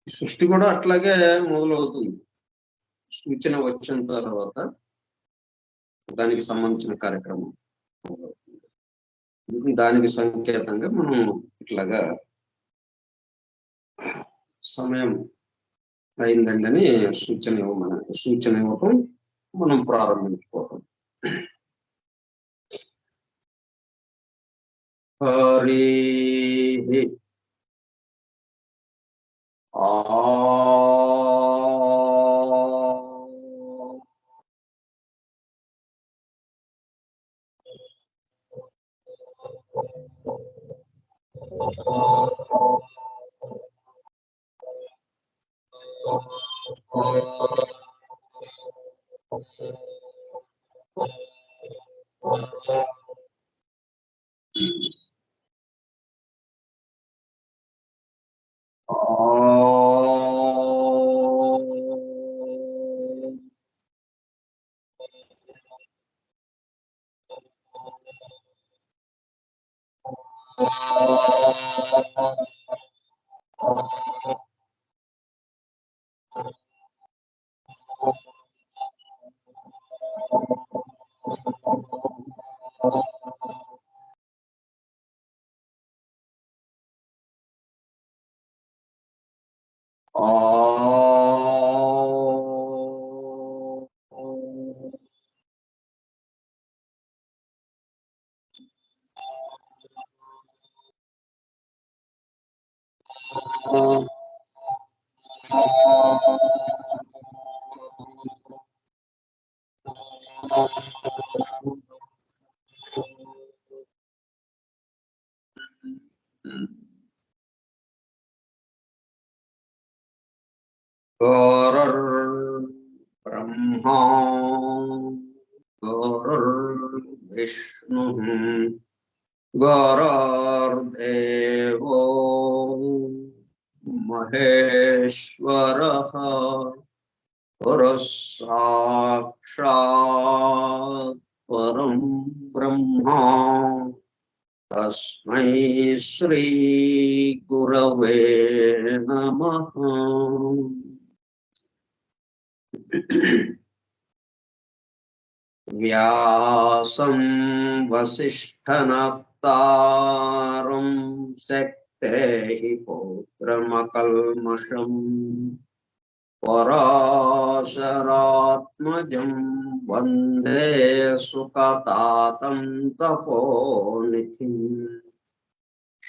ఈ సృష్టి కూడా అట్లాగే మొదలవుతుంది. సూచన వచ్చిన తర్వాత దానికి సంబంధించిన కార్యక్రమం మొదలవుతుంది. దానికి సంకేతంగా మనం ఇట్లాగా సమయం అయిందండి అని సూచన ఇవ్వటం మనం ప్రారంభించుకోవటం. హరి బ్రహ్మా విష్ణు గురుర్దేవో మహేశ్వరః గురుః సాక్షాత్ పరం బ్రహ్మ తస్మై శ్రీ గురవే నమః. వ్యాసం వసిష్ఠనప్తారం శక్తేః పౌత్రమకల్మషం పరాశరాత్మజం వందే సుఖతాతం తపోనిధిం.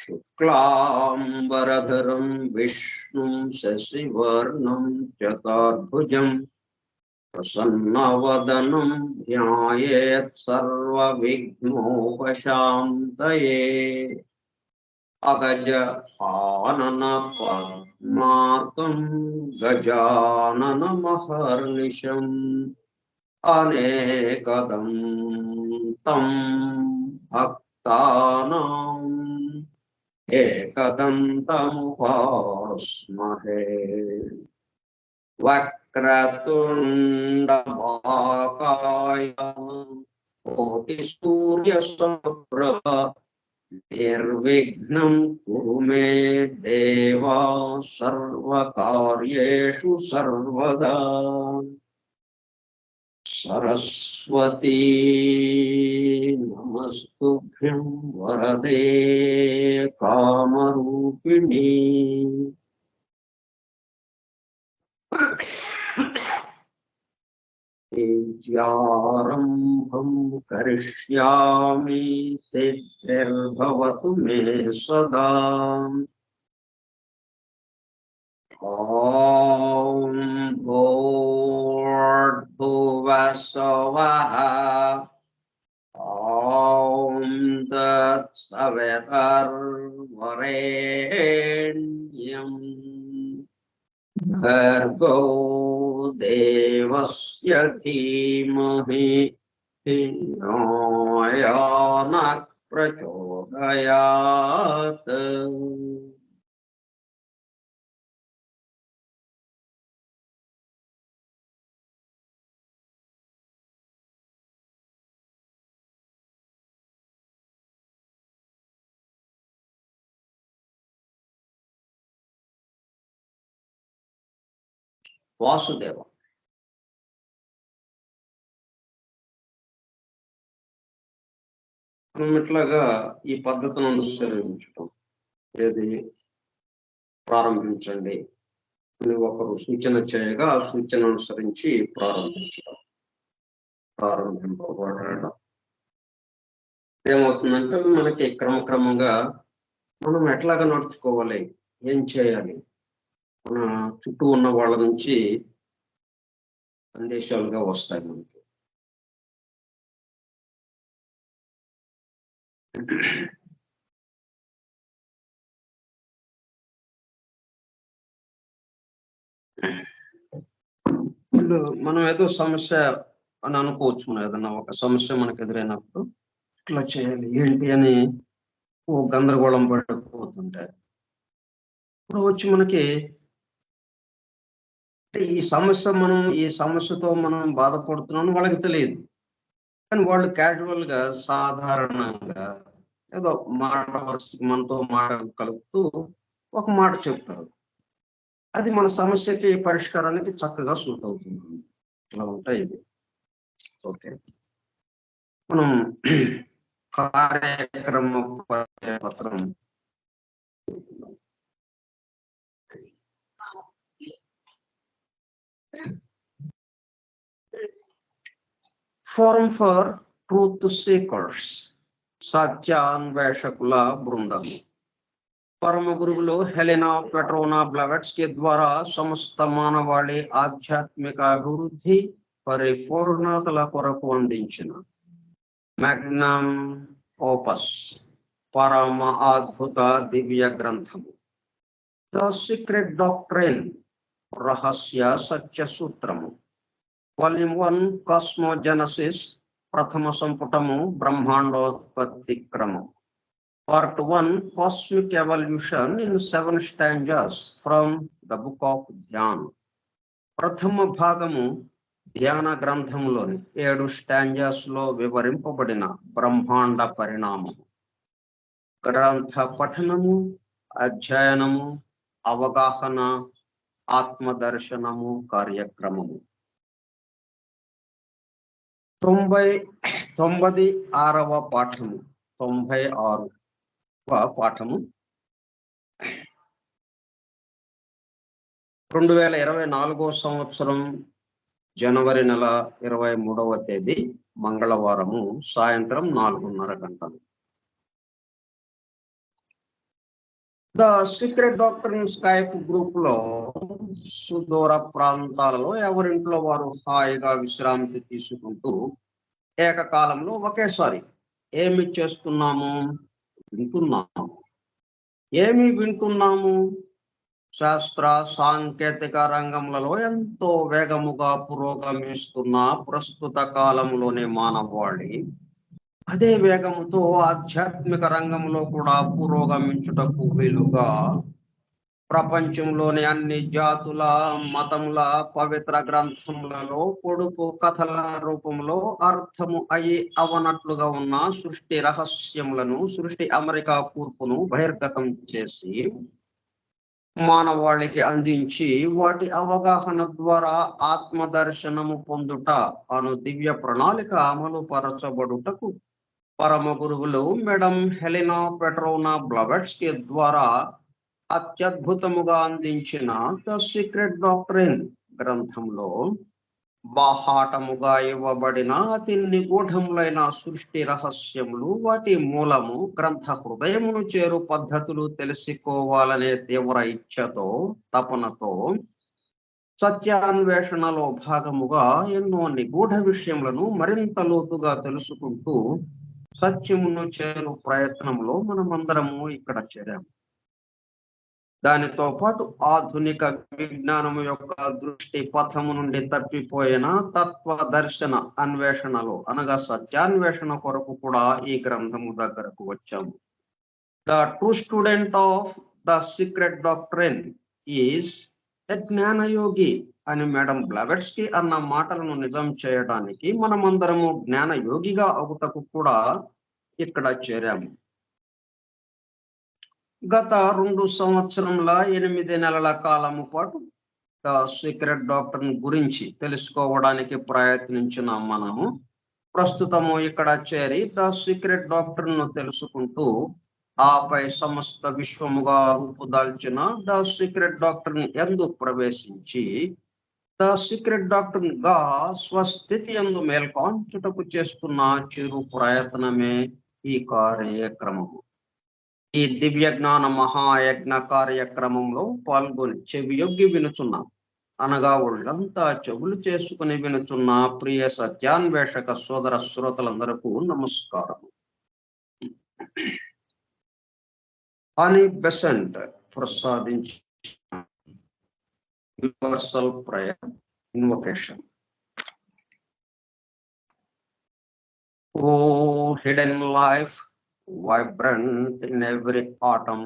శుక్లాంబరధరం విష్ణుం శశివర్ణం చతుర్భుజం ప్రసన్నవదనం ధ్యాయేత్ సర్వవిఘ్నోపశాంతయే. అగజ ఆనన పద్మార్కం గజానన మహర్నిశం అనేకదం తం భక్తానాం ఏకదంతముపాస్మహే. వక్రతుండమహాకాయ కోటిసూర్యసమప్రభ నిర్విఘ్నం కురు మే దేవా సర్వకార్యేషు సర్వదా. సరస్వతీ నమస్తుభ్యం వరదే కామరూపిణి. విద్యారంభం కరిష్యామి సిద్ధిర్భవతు మే సదా. ఓం భూర్భువస్సువః ఓం తత్సవితుర్వరేణ్యం భర్గో దేవస్య ధీమహి ధియో యో నః ప్రచోదయాత్. వాసుదేవ. మనం ఇట్లాగా ఈ పద్ధతిని అనుసరించడం, ఏది ప్రారంభించండి అని ఒకరు సూచన చేయగా ఆ సూచన అనుసరించి ప్రారంభింపబడడం ఏమవుతుందంటే మనకి క్రమక్రమంగా మనం ఎట్లాగా నడుచుకోవాలి, ఏం చేయాలి, మన చుట్టూ ఉన్న వాళ్ళ నుంచి సందేశాలుగా వస్తాయి మనకి. మనం ఏదో సమస్య అని అనుకోవచ్చు, మనం ఏదన్నా ఒక సమస్య మనకు ఎదురైనప్పుడు ఇట్లా చేయాలి ఏంటి అని ఓ గందరగోళం పడిపోతుంటారు. ఇప్పుడు వచ్చి మనకి ఈ సమస్యతో మనం బాధపడుతున్నామని వాళ్ళకి తెలియదు, కానీ వాళ్ళు క్యాజువల్ గా సాధారణంగా ఏదో మాట మనతో మాట కలుపుతూ ఒక మాట చెప్తారు. అది మన సమస్యకి పరిష్కారానికి చక్కగా సూట్ అవుతుంది. ఇట్లా ఉంటాయి ఇవి. ఓకే, మనం కార్యక్రమ పత్రం ఫోరం ఫర్ ట్రూత్ సీకర్స్, సత్యాన్వేషకుల బృందము. పరమ గురువులు హెలెనా పెట్రోనా బ్లవెట్స్కీ ద్వారా సమస్త మానవాళి ఆధ్యాత్మిక అభివృద్ధి పరిపూర్ణతల కొరకు అందించిన మ్యాగ్నమ్ ఓపస్, పరమ అద్భుత దివ్య గ్రంథము ద సీక్రెట్ డాక్ట్రైన్, రహస్య సత్య సూత్రము, వాల్యూమ్ 1, కాస్మోజెనసిస్, ప్రథమ సంపుటము, బ్రహ్మాండోత్పత్తి క్రమం, Part 1, Cosmic Evolution in 7 stanzas from the Book of Dhyan. ప్రథమ భాగము ధ్యాన గ్రంథంలోని 7 స్టాంజాస్ లో వివరింపబడిన బ్రహ్మాండ పరిణామము. గ్రంథ పఠనము, అధ్యయనము, అవగాహన, ఆత్మదర్శనము కార్యక్రమము. 96వ పాఠము, 96 పాఠము 2024 సంవత్సరం జనవరి నెల 23వ తేదీ మంగళవారము సాయంత్రం 4:30 గంటలు. The secret doctor Skype group లో సుదూర ప్రాంతాలలో ఎవరింట్లో వారు హాయిగా విశ్రాంతి తీసుకుంటూ ఏకకాలంలో ఒకేసారి ఏమి చేస్తున్నాము, వింటున్నాము. ఏమి వింటున్నాము? శాస్త్ర సాంకేతిక రంగంలో ఎంతో వేగముగా పురోగమిస్తున్న ప్రస్తుత కాలంలోని మానవాళి అదే వేగముతో ఆధ్యాత్మిక రంగంలో కూడా పురోగమించుటకు వీలుగా ప్రపంచంలోని అన్ని జాతుల మతముల పవిత్ర గ్రంథములలో పొడుపు కథల రూపంలో అర్థము అయి అవనట్లుగా ఉన్న సృష్టి రహస్యములను, సృష్టి అమెరికా కూర్పును బహిర్గతం చేసి మానవాళికి అందించి వాటి అవగాహన ద్వారా ఆత్మదర్శనము పొందుట అను దివ్య ప్రణాళిక అమలు పరచబడుటకు పరమ గురువులు మేడం హెలెనా పెట్రోనా బ్లవెట్స్కీ ద్వారా అత్యద్భుతముగా అందించిన ద సీక్రెట్ డాక్ట్రైన్ గ్రంథంలో బాహాటముగా ఇవ్వబడిన అతి నిగూఢములైన సృష్టి రహస్యములు, వాటి మూలము, గ్రంథ హృదయమును చేరు పద్ధతులు తెలుసుకోవాలనే తీవ్ర ఇచ్ఛతో, తపనతో సత్యాన్వేషణలో భాగముగా ఎన్నో నిగూఢ విషయములను మరింత లోతుగా తెలుసుకుంటూ సత్యమును చేరు ప్రయత్నంలో మనమందరము ఇక్కడ చేరాము. దానితో పాటు ఆధునిక విజ్ఞానము యొక్క దృష్టి పథము నుండి తప్పిపోయిన తత్వ దర్శన అన్వేషణలో అనగా సత్యాన్వేషణ కొరకు కూడా ఈ గ్రంథము దగ్గరకు వచ్చాము. The true student of the secret doctrine is a జ్ఞానయోగి అని మేడం బ్లవెట్స్కీ అన్న మాటలను నిజం చేయడానికి మనమందరము జ్ఞానయోగిగా అవుటకు కూడా ఇక్కడ చేరాము. గత 2 సంవత్సరముల 8 నెలల కాలము పాటు ద సీక్రెట్ డాక్టర్ గురించి తెలుసుకోవడానికి ప్రయత్నించిన మనము ప్రస్తుతము ఇక్కడ చేరి ద సీక్రెట్ డాక్టర్ ను తెలుసుకుంటూ ఆపై సమస్త విశ్వముగా రూపుదాల్చిన ద సీక్రెట్ డాక్టర్ యందు ప్రవేశించి ద సీక్రెట్ డాక్టర్ గా స్వస్థితి యందు మేల్కాంచుటకు చేస్తున్న చిరు ప్రయత్నమే ఈ కార్యక్రమము. ఈ దివ్య జ్ఞాన మహాయజ్ఞ కార్యక్రమంలో పాల్గొని చెవియొగ్గి వినుచున్నాం అనగా ఒళ్ళంతా చెవులు చేసుకుని వినుచున్న ప్రియ సత్యాన్వేషక సోదర శ్రోతలందరకు నమస్కారం. అని బెసెంట్ ప్రసాదించి universal prayer invocation. O hidden life vibrant in every atom,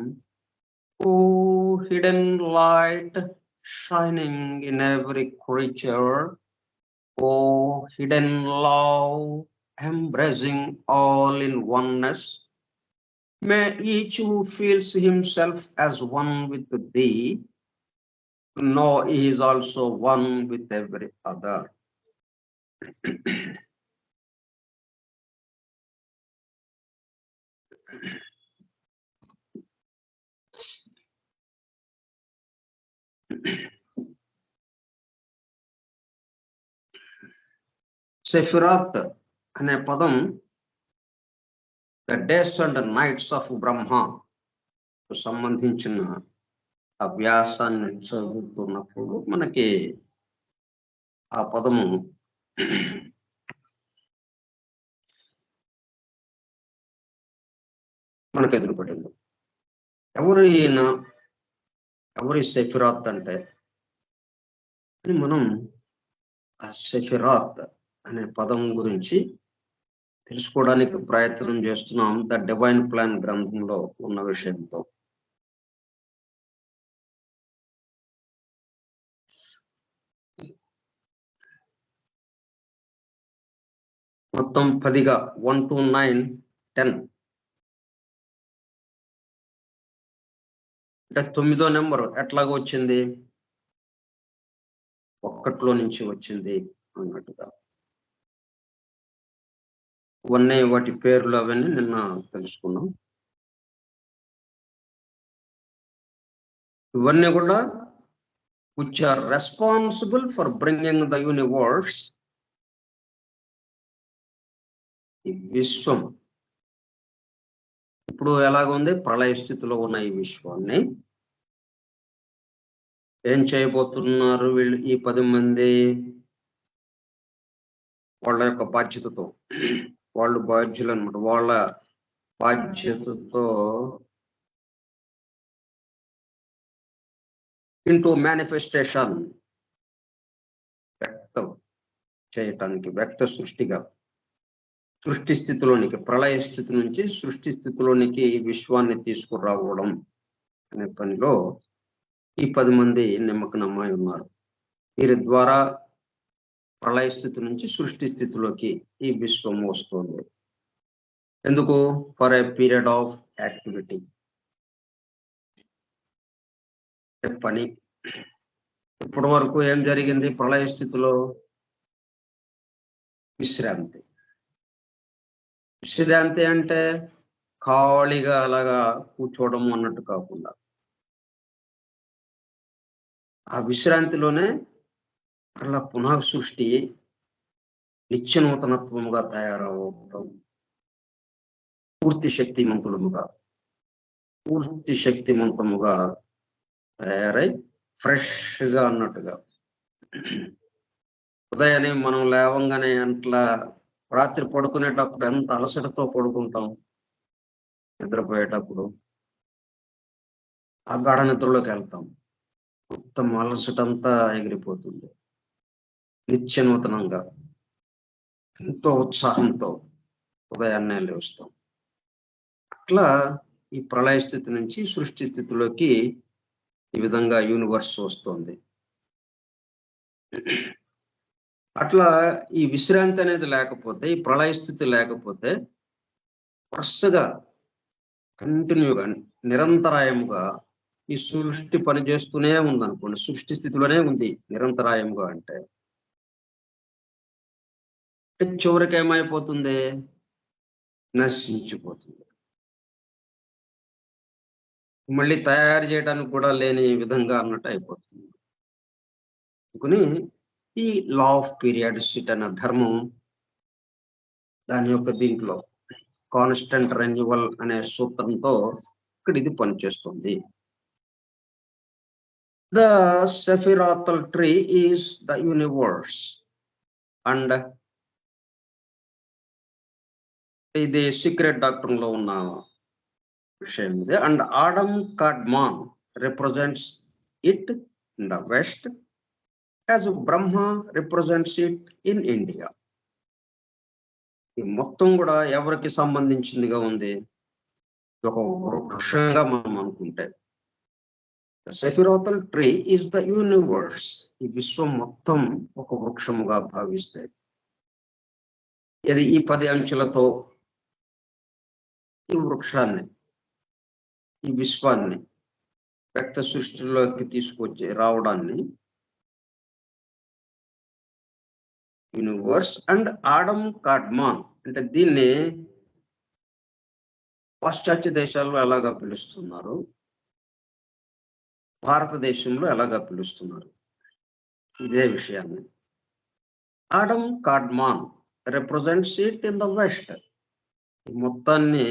oh hidden light shining in every creature, oh hidden love embracing all in oneness, may each who feels himself as one with thee know he is also one with every other. Sephiroth అనే పదం the days and nights of Brahma సంబంధించిన అభ్యాసాన్ని చదువుతున్నప్పుడు మనకి ఆ పదము మనకు ఎదురుపడింది. ఎవరి సెఫిరాత్ అంటే మనం ఆ సెఫిరాత్ అనే పదం గురించి తెలుసుకోవడానికి ప్రయత్నం చేస్తున్నాం ద డివైన్ ప్లాన్ గ్రంథంలో ఉన్న విషయంతో. మొత్తం 10గా 1 to 9 10 అంటే 9వ నెంబర్ ఎట్లాగ వచ్చింది, 1లో నుంచి వచ్చింది అన్నట్టుగా. ఇవన్నీ వాటి పేర్లు అవన్నీ నిన్న తెలుసుకున్నాం. ఇవన్నీ కూడా which are responsible for bringing the universe, ఈ విశ్వం ఇప్పుడు ఎలాగుంది, ప్రళయ స్థితిలో ఉన్న ఈ విశ్వాన్ని ఏం చేయబోతున్నారు వీళ్ళు, ఈ 10 మంది వాళ్ళ యొక్క బాధ్యతతో, వాళ్ళు బాధ్యులు అనమాట, వాళ్ళ బాధ్యతతో ఇంటూ మేనిఫెస్టేషన్ వ్యక్తం చేయటానికి, వ్యక్త సృష్టిగా సృష్టి స్థితిలోనికి, ప్రళయ స్థితి నుంచి సృష్టి స్థితిలోనికి ఈ విశ్వాన్ని తీసుకురావడం అనే పనిలో ఈ 10 మంది నిమగ్నమై ఉన్నారు. వీరి ద్వారా ప్రళయ స్థితి నుంచి సృష్టి స్థితిలోకి ఈ విశ్వం వస్తుంది. ఎందుకు? For a period of activity, పని. ఇప్పటి వరకు ఏం జరిగింది, ప్రళయ స్థితిలో విశ్రాంతి. విశ్రాంతి అంటే ఖాళీగా అలాగా కూర్చోవడం అన్నట్టు కాకుండా, ఆ విశ్రాంతిలోనే అలా పునః సృష్టి నిత్య నూతనత్వముగా తయారవడం, పూర్తి శక్తిమంతముగా తయారై ఫ్రెష్గా అన్నట్టుగా. ఉదయాన్నే మనం లేవంగానే అట్లా రాత్రి పడుకునేటప్పుడు ఎంత అలసటతో పడుకుంటాం, నిద్రపోయేటప్పుడు ఆ గాఢ నిద్రలోకి వెళ్తాం, మొత్తం అలసటంతా ఎగిరిపోతుంది. నిత్య నూతనంగా ఎంతో ఉత్సాహంతో ఉదయాన్నే లేస్తాం. అట్లా ఈ ప్రళయ స్థితి నుంచి సృష్టి స్థితిలోకి ఈ విధంగా యూనివర్స్ వస్తుంది. అట్లా ఈ విశ్రాంతి అనేది లేకపోతే, ఈ ప్రళయ స్థితి లేకపోతే వరుసగా కంటిన్యూగా నిరంతరాయముగా ఈ సృష్టి పనిచేస్తూనే ఉందనుకోండి, సృష్టి స్థితిలోనే ఉంది నిరంతరాయంగా అంటే చివరికి ఏమైపోతుంది? నశించిపోతుంది. మళ్ళీ తయారు చేయడానికి కూడా లేని విధంగా అన్నట్టు అయిపోతుంది. అనుకుని ఈ లా ఆఫ్ పీరియాడిసిటీ అనే ధర్మం దాని యొక్క దీంట్లో కాన్స్టెంట్ రెన్యువల్ అనే సూత్రంతో ఇక్కడ ఇది పనిచేస్తుంది. The sephirothal tree is the universe and ఇది సీక్రెట్ డాక్టర్ లో ఉన్న విషయం ఇది. And Adam Kadmon represents it in the west as Brahma represents it in India. ఈ మొత్తం కూడా ఎవరికి సంబంధించిందిగా ఉంది? ఒక వృక్షంగా మనం అనుకుంటే సెఫిరాతల్ ట్రీ ఈజ్ ద యూనివర్స్, ఈ విశ్వం మొత్తం ఒక వృక్షముగా భావిస్తే ఇది ఈ 10 అంచులతో ఈ వృక్షాన్ని, ఈ విశ్వాన్ని వ్యక్త సృష్టిలోకి తీసుకొచ్చి రావడాన్ని యూనివర్స్ అండ్ ఆడమ్ కాడ్మాన్ అంటే దీన్ని పాశ్చాత్య దేశాల్లో ఎలాగా పిలుస్తున్నారు, భారతదేశంలో ఎలాగా పిలుస్తున్నారు ఇదే విషయాన్ని. Adam Kadmon represents it in the west. మొత్తాన్ని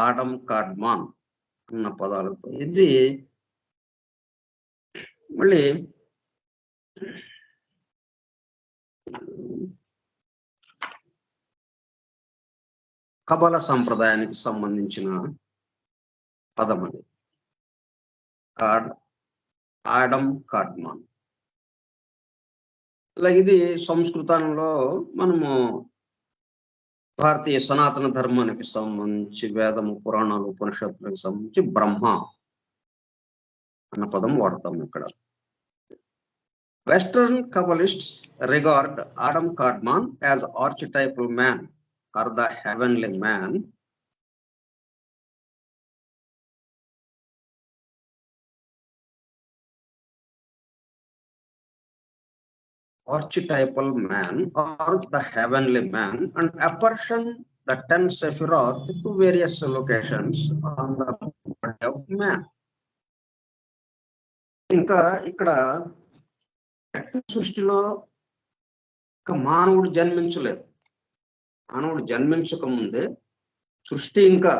ఆడమ్ కాడ్మాన్ అన్న పదాలతో ఇది మళ్ళీ కబల సంప్రదాయానికి సంబంధించిన పదం అది. Adam Kadmon. అలాగే ఇది సంస్కృతంలో మనము భారతీయ సనాతన ధర్మానికి సంబంధించి వేదము, పురాణాలు, ఉపనిషత్తులకు సంబంధించి బ్రహ్మ అన్న పదం వాడతాం ఇక్కడ. Western kabbalists regard Adam Kadmon as archetypal man or the heavenly man. Archetypal man or the heavenly man and apportion the 10 Sephiroth to various locations on the body of man. ఇంకా ఇక్కడ సృష్టిలో మానవుడు జన్మించలేదు. మానవుడు జన్మించక ముందే సృష్టి ఇంకా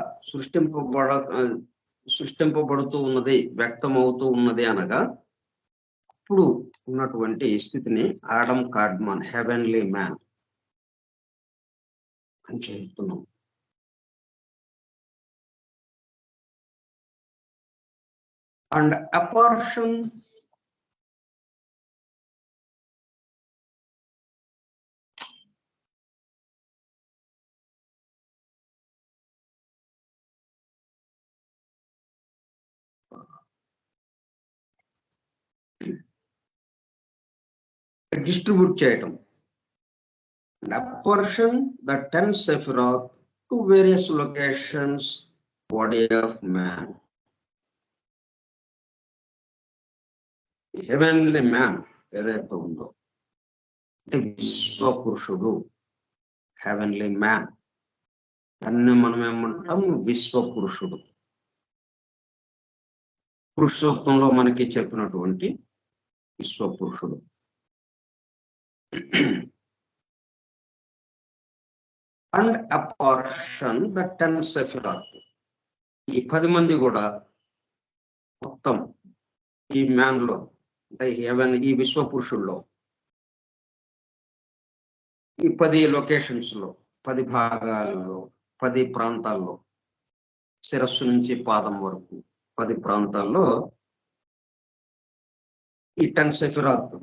సృష్టింపబడుతూ ఉన్నది, వ్యక్తమవుతూ ఉన్నది అనగా ఇప్పుడు ఉన్నటువంటి స్థితిని ఆడమ్ కాడ్మాన్ హెవెన్లీ మ్యాన్ అని చెప్తున్నాం. అండ్ అపార్షన్ డిస్ట్రిబ్యూట్ చేయటం. Apportion the 10 Sephiroth to various locations body of man. Heavenly man ఏదైతే ఉందో అంటే విశ్వ పురుషుడు, హెవెన్లీ మ్యాన్, దాన్ని మనం ఏమంటాం విశ్వ పురుషుడు. పురుషోత్తంలో మనకి చెప్పినటువంటి విశ్వ పురుషుడు. అండ్ అపార్షన్ ద 10 సెఫిరాత్, ఈ 10 మంది కూడా మొత్తం ఈ మ్యాన్ లో అంటే ఈ విశ్వ పురుషుల్లో ఈ 10 లొకేషన్స్ లో, 10 భాగాల్లో, 10 ప్రాంతాల్లో, శిరస్సు నుంచి పాదం వరకు 10 ప్రాంతాల్లో ఈ 10 సెఫిరాత్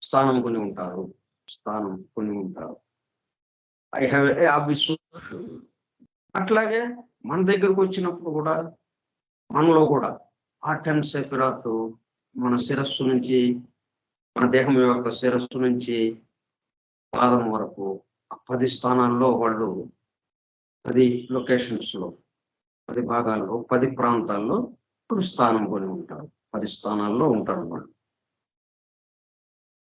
స్థానం కొని ఉంటారు. ఆ విశ్వ అట్లాగే మన దగ్గరకు వచ్చినప్పుడు కూడా మనలో కూడా ఆ 10 సెఫిరాత్ మన శిరస్సు నుంచి, మన దేహం యొక్క శిరస్సు నుంచి పాదం వరకు 10 స్థానాల్లో వాళ్ళు 10 లొకేషన్స్ లో, 10 భాగాల్లో, 10 ప్రాంతాల్లో ఇప్పుడు స్థానం కొని ఉంటారు, 10 స్థానాల్లో ఉంటారు వాళ్ళు.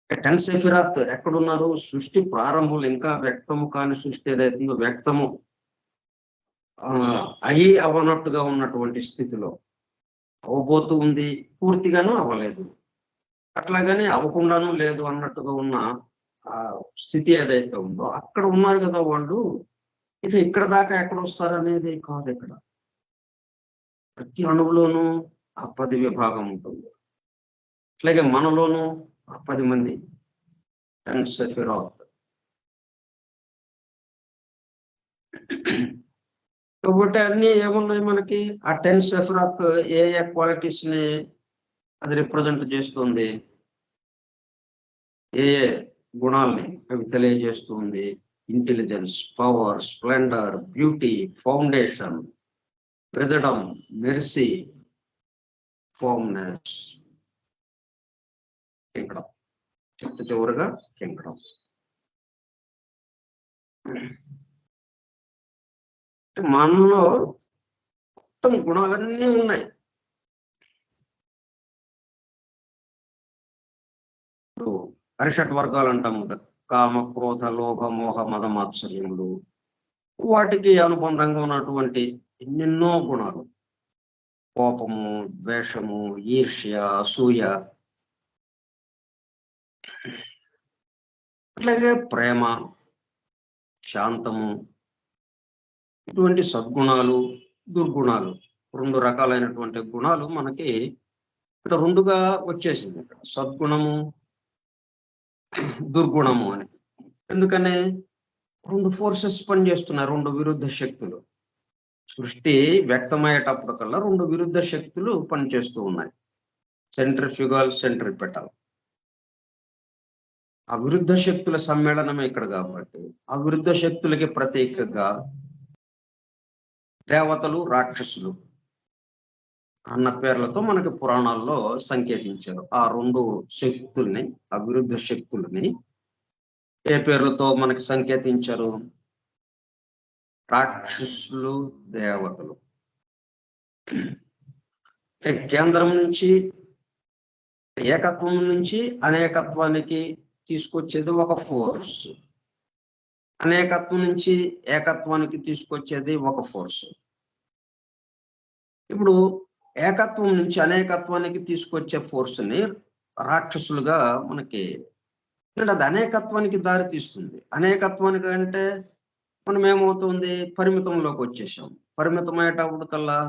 10 సెఫిరాత్ ఎక్కడున్నారు? సృష్టి ప్రారంభంలో, ఇంకా వ్యక్తము కాని సృష్టి ఏదైతుందో వ్యక్తము అయి అవనట్టుగా ఉన్నటువంటి స్థితిలో అవబోతూ ఉంది, పూర్తిగాను అవ్వలేదు, అట్లాగని అవ్వకుండాను లేదు అన్నట్టుగా ఉన్న ఆ స్థితి ఏదైతే ఉందో అక్కడ ఉన్నారు కదా వాళ్ళు. ఇక ఇక్కడ దాకా ఎక్కడ వస్తారనేది కాదు. ఇక్కడ ప్రతి అణువులోనూ ఆ 10 విభాగం ఉంటుంది. అట్లాగే మనలోనూ ఆ 10 మంది 10 సెఫిరాత్. కాబట్టి అన్ని ఏమున్నాయి మనకి? ఆ 10 సెఫిరాత్ ఏ ఏ క్వాలిటీస్ ని అది రిప్రజెంట్ చేస్తుంది, ఏ ఏ గుణాలని అవి తెలియజేస్తుంది? Intelligence, power, Splendor, beauty, foundation, wisdom, mercy, ఫార్మ్నెస్, Kingdom. చివరిగా కింగ్డమ్. మనలో మొత్తం గుణాలన్నీ ఉన్నాయి. అరిషట్ వర్గాలు అంటాము కదా, కామ, క్రోధ, లోభ, మోహ, మద, మాత్సర్యములు. వాటికి అనుబంధంగా ఉన్నటువంటి ఎన్నెన్నో గుణాలు, కోపము, ద్వేషము, ఈర్ష్య, అసూయ, అట్లాగే ప్రేమ, శాంతము, ఇటువంటి సద్గుణాలు, దుర్గుణాలు, 2 రకాలైనటువంటి గుణాలు మనకి ఇక్కడ 2గా వచ్చేసింది. ఇక్కడ సద్గుణము, దుర్గుణము అని. ఎందుకని? 2 ఫోర్సెస్ పనిచేస్తున్నాయి, 2 విరుద్ధ శక్తులు. సృష్టి వ్యక్తమయ్యేటప్పుడు కల్లా 2 విరుద్ధ శక్తులు పనిచేస్తూ ఉన్నాయి, సెంట్రిఫ్యూగల్, సెంట్రిపెటల్. ఆ విరుద్ధ శక్తుల సమ్మేళనమే ఇక్కడ. కాబట్టి ఆ విరుద్ధ శక్తులకి ప్రతీకగా దేవతలు, రాక్షసులు అన్న పేర్లతో మనకి పురాణాల్లో సంకేతించారు. ఆ 2 శక్తుల్ని, ఆ విరుద్ధ శక్తుల్ని ఏ పేర్లతో మనకి సంకేతించారు? రాక్షసులు, దేవతలు. కేంద్రం నుంచి, ఏకత్వం నుంచి అనేకత్వానికి తీసుకొచ్చేది ఒక ఫోర్స్, అనేకత్వం నుంచి ఏకత్వానికి తీసుకొచ్చేది ఒక ఫోర్స్. ఇప్పుడు ఏకత్వం నుంచి అనేకత్వానికి తీసుకొచ్చే ఫోర్స్ ని రాక్షసులుగా మనకి ఇక్కడ అది అనేకత్వానికి దారి తీస్తుంది. అనేకత్వానికి అంటే మనం ఏమవుతుంది? పరిమితంలోకి వచ్చేసాం. పరిమితం అయ్యేటప్పుడు కల్లా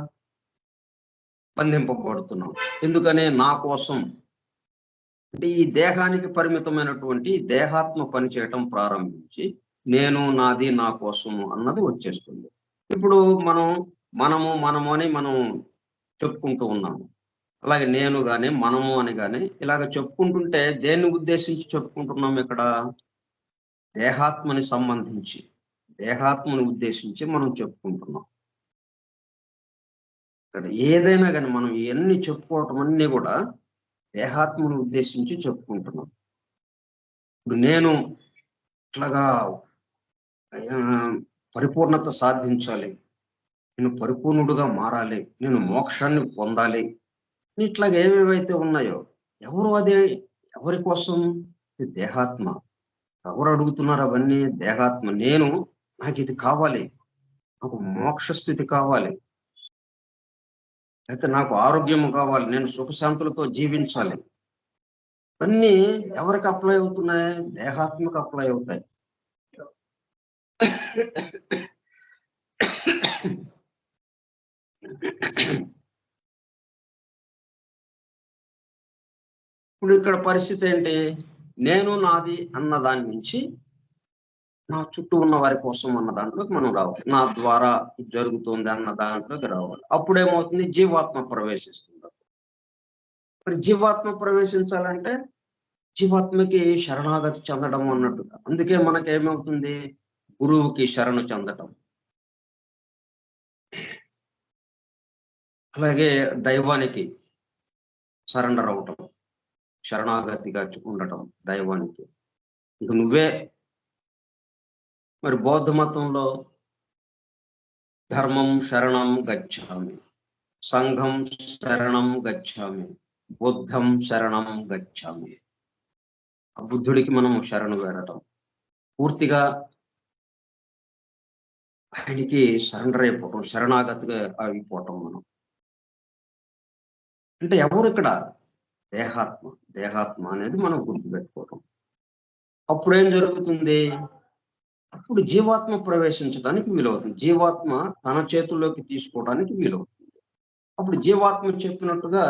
బంధింపబడుతున్నాం. ఎందుకని? నా కోసం. అంటే ఈ దేహానికి పరిమితమైనటువంటి దేహాత్మ పనిచేయటం ప్రారంభించి నేను, నాది, నా కోసము అన్నది వచ్చేస్తుంది. ఇప్పుడు మనము అని మనం చెప్పుకుంటూ ఉన్నాము. అలాగే నేను గాని, మనము అని గాని ఇలాగ చెప్పుకుంటుంటే దేన్ని ఉద్దేశించి చెప్పుకుంటున్నాం? ఇక్కడ దేహాత్మని సంబంధించి, దేహాత్మని ఉద్దేశించి మనం చెప్పుకుంటున్నాం. ఇక్కడ ఏదైనా కానీ మనం ఇవన్నీ చెప్పుకోవటం అన్నీ కూడా దేహాత్మను ఉద్దేశించి చెప్పుకుంటున్నాం. ఇప్పుడు నేను ఇట్లాగా పరిపూర్ణత సాధించాలి, నేను పరిపూర్ణుడుగా మారాలి, నేను మోక్షాన్ని పొందాలి, ఇట్లాగా ఏమేమైతే ఉన్నాయో, ఎవరు అది ఎవరి కోసం? దేహాత్మ. ఎవరు అడుగుతున్నారు అవన్నీ? దేహాత్మ. నేను, నాకు ఇది కావాలి, నాకు మోక్ష స్థితి కావాలి, అయితే నాకు ఆరోగ్యము కావాలి, నేను సుఖశాంతులతో జీవించాలి. ఇవన్నీ ఎవరికి అప్లై అవుతున్నాయి? దేహాత్మకు అప్లై అవుతాయి. ఇప్పుడు ఇక్కడ పరిస్థితి ఏంటి? నేను, నాది అన్న దాని నుంచి నా చుట్టూ ఉన్న వారి కోసం అన్న దాంట్లోకి మనం రావాలి, నా ద్వారా జరుగుతుంది అన్న దాంట్లోకి రావాలి. అప్పుడేమవుతుంది? జీవాత్మ ప్రవేశిస్తుంది. మరి జీవాత్మ ప్రవేశించాలంటే జీవాత్మకి శరణాగతి చెందడం అన్నట్టుగా. అందుకే మనకేమవుతుంది? గురువుకి శరణు చెందటం, అలాగే దైవానికి సరెండర్ అవటం, శరణాగతిగా ఉండటం దైవానికి. ఇక నువ్వే. మరి బౌద్ధ మతంలో ధర్మం శరణం గచ్చామి, సంఘం శరణం గచ్చామి, బుద్ధం శరణం గచ్చామి. ఆ బుద్ధుడికి మనం శరణు వేడటం, పూర్తిగా ఆయనకి సరెండర్ అయిపోవటం, శరణాగతిగా అయిపోవటం మనం. అంటే ఎవరు ఇక్కడ? దేహాత్మ. దేహాత్మ అనేది మనం గుర్తుపెట్టుకోవటం. అప్పుడేం జరుగుతుంది? అప్పుడు జీవాత్మ ప్రవేశించడానికి వీలవుతుంది. జీవాత్మ తన చేతుల్లోకి తీసుకోవడానికి వీలవుతుంది. అప్పుడు జీవాత్మ చెప్పినట్టుగా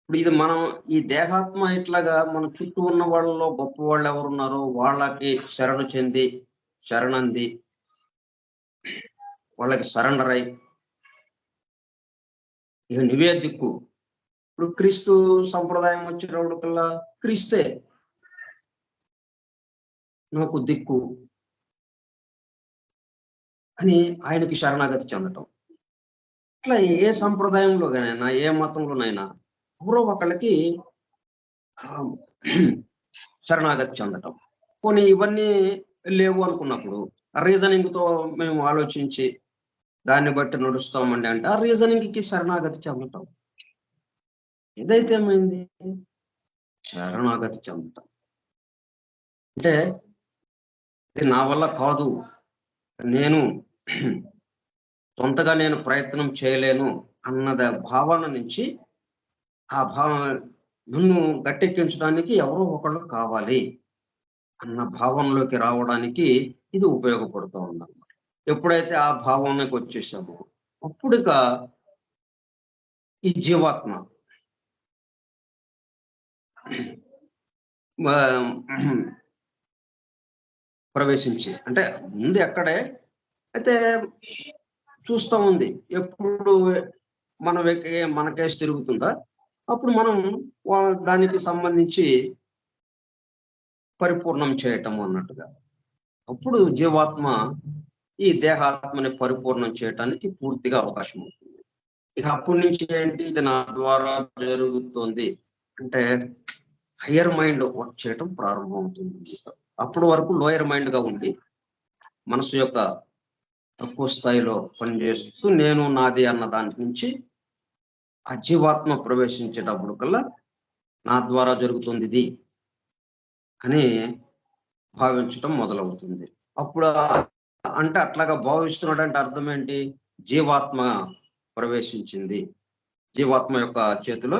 ఇప్పుడు ఇది మనం ఈ దేహాత్మ ఇట్లాగా మన చుట్టూ ఉన్న వాళ్ళలో గొప్ప వాళ్ళు ఎవరున్నారో వాళ్ళకి శరణు చెంది, శరణంది, వాళ్ళకి సరెండర్ అయి ఇక నువ్వే దిక్కు. ఇప్పుడు క్రీస్తు సంప్రదాయం వచ్చేటప్పటికల్లా క్రీస్తే నాకు దిక్కు అని ఆయనకి శరణాగతి చెందటం. ఇట్లా ఏ సంప్రదాయంలోనైనా, ఏ మతంలోనైనా ఎవరో ఒకళ్ళకి శరణాగతి చెందటం. పోనీ ఇవన్నీ లేవు అనుకున్నప్పుడు రీజనింగ్ తో మేము ఆలోచించి దాన్ని బట్టి నడుస్తామండి అంటే ఆ రీజనింగ్ కి శరణాగతి చెందటం. ఏదైతే ఏమైంది? శరణాగతి చెందటం అంటే ఇది నా వల్ల కాదు, నేను సొంతగా నేను ప్రయత్నం చేయలేను అన్నద భావన నుంచి ఆ భావన నన్ను గట్టెక్కించడానికి ఎవరో ఒకళ్ళు కావాలి అన్న భావనలోకి రావడానికి ఇది ఉపయోగపడుతూ ఉందన్నమాట. ఎప్పుడైతే ఆ భావనకి వచ్చేసామో అప్పుడుగా ఈ జీవాత్మ ప్రవేశించి, అంటే ముందు ఎక్కడే అయితే చూస్తూ ఉంది, ఎప్పుడు మనకేసి తిరుగుతుందా అప్పుడు మనం దానికి సంబంధించి పరిపూర్ణం చేయటం అన్నట్టుగా. అప్పుడు జీవాత్మ ఈ దేహాత్మని పరిపూర్ణం చేయటానికి పూర్తిగా అవకాశం ఉంటుంది. ఇక అప్పటి నుంచి ఏంటి? ఇది నా ద్వారా జరుగుతుంది అంటే హయ్యర్ మైండ్ వర్క్ చేయటం ప్రారంభమవుతుంది. అప్పటి వరకు లోయర్ మైండ్ గా ఉండి మనసు యొక్క తక్కువ స్థాయిలో పనిచేస్తూ నేను నాది అన్న దాని నుంచి ఆ జీవాత్మ ప్రవేశించేటప్పుడు కల్లా నా ద్వారా జరుగుతుంది ఇది అని భావించటం మొదలవుతుంది. అప్పుడు అంటే అట్లాగా భావిస్తున్నాడు అంటే అర్థం ఏంటి? జీవాత్మ ప్రవేశించింది, జీవాత్మ యొక్క చేతిలో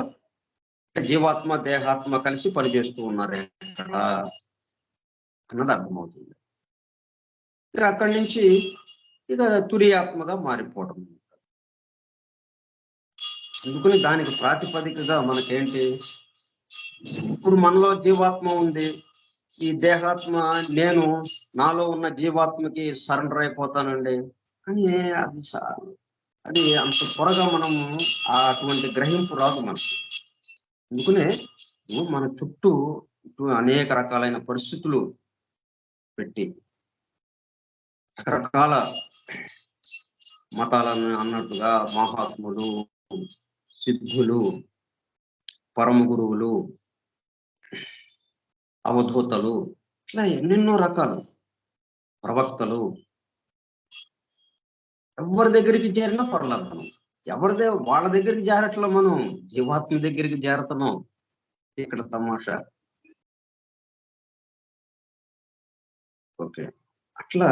జీవాత్మ దేహాత్మ కలిసి పనిచేస్తూ ఉన్నారు అన్నది అర్థమవుతుంది. ఇక అక్కడి నుంచి ఇక తురియాత్మగా మారిపోవడం. అందుకని దానికి ప్రాతిపదికగా మనకేంటి? ఇప్పుడు మనలో జీవాత్మ ఉంది, ఈ దేహాత్మ నేను నాలో ఉన్న జీవాత్మకి సరెండర్ అయిపోతానండి అని అది అంత త్వరగా మనము అటువంటి గ్రహింపు రాదు మనకి. అందుకనే మన చుట్టూ అనేక రకాలైన పరిస్థితులు పెట్టి రకరకాల మతాలను అన్నట్టుగా మహాత్ములు, సిద్ధులు, పరమ గురువులు, అవధూతలు, ఇట్లా ఎన్నెన్నో రకాలు ప్రవక్తలు, ఎవరి దగ్గరికి చేరినా పర్లేదు, మనం వాళ్ళ దగ్గరికి చేరట్లా, మనం జీవాత్మ దగ్గరికి చేరుతున్నాం. ఇక్కడ తమాషా. ఓకే, అట్లా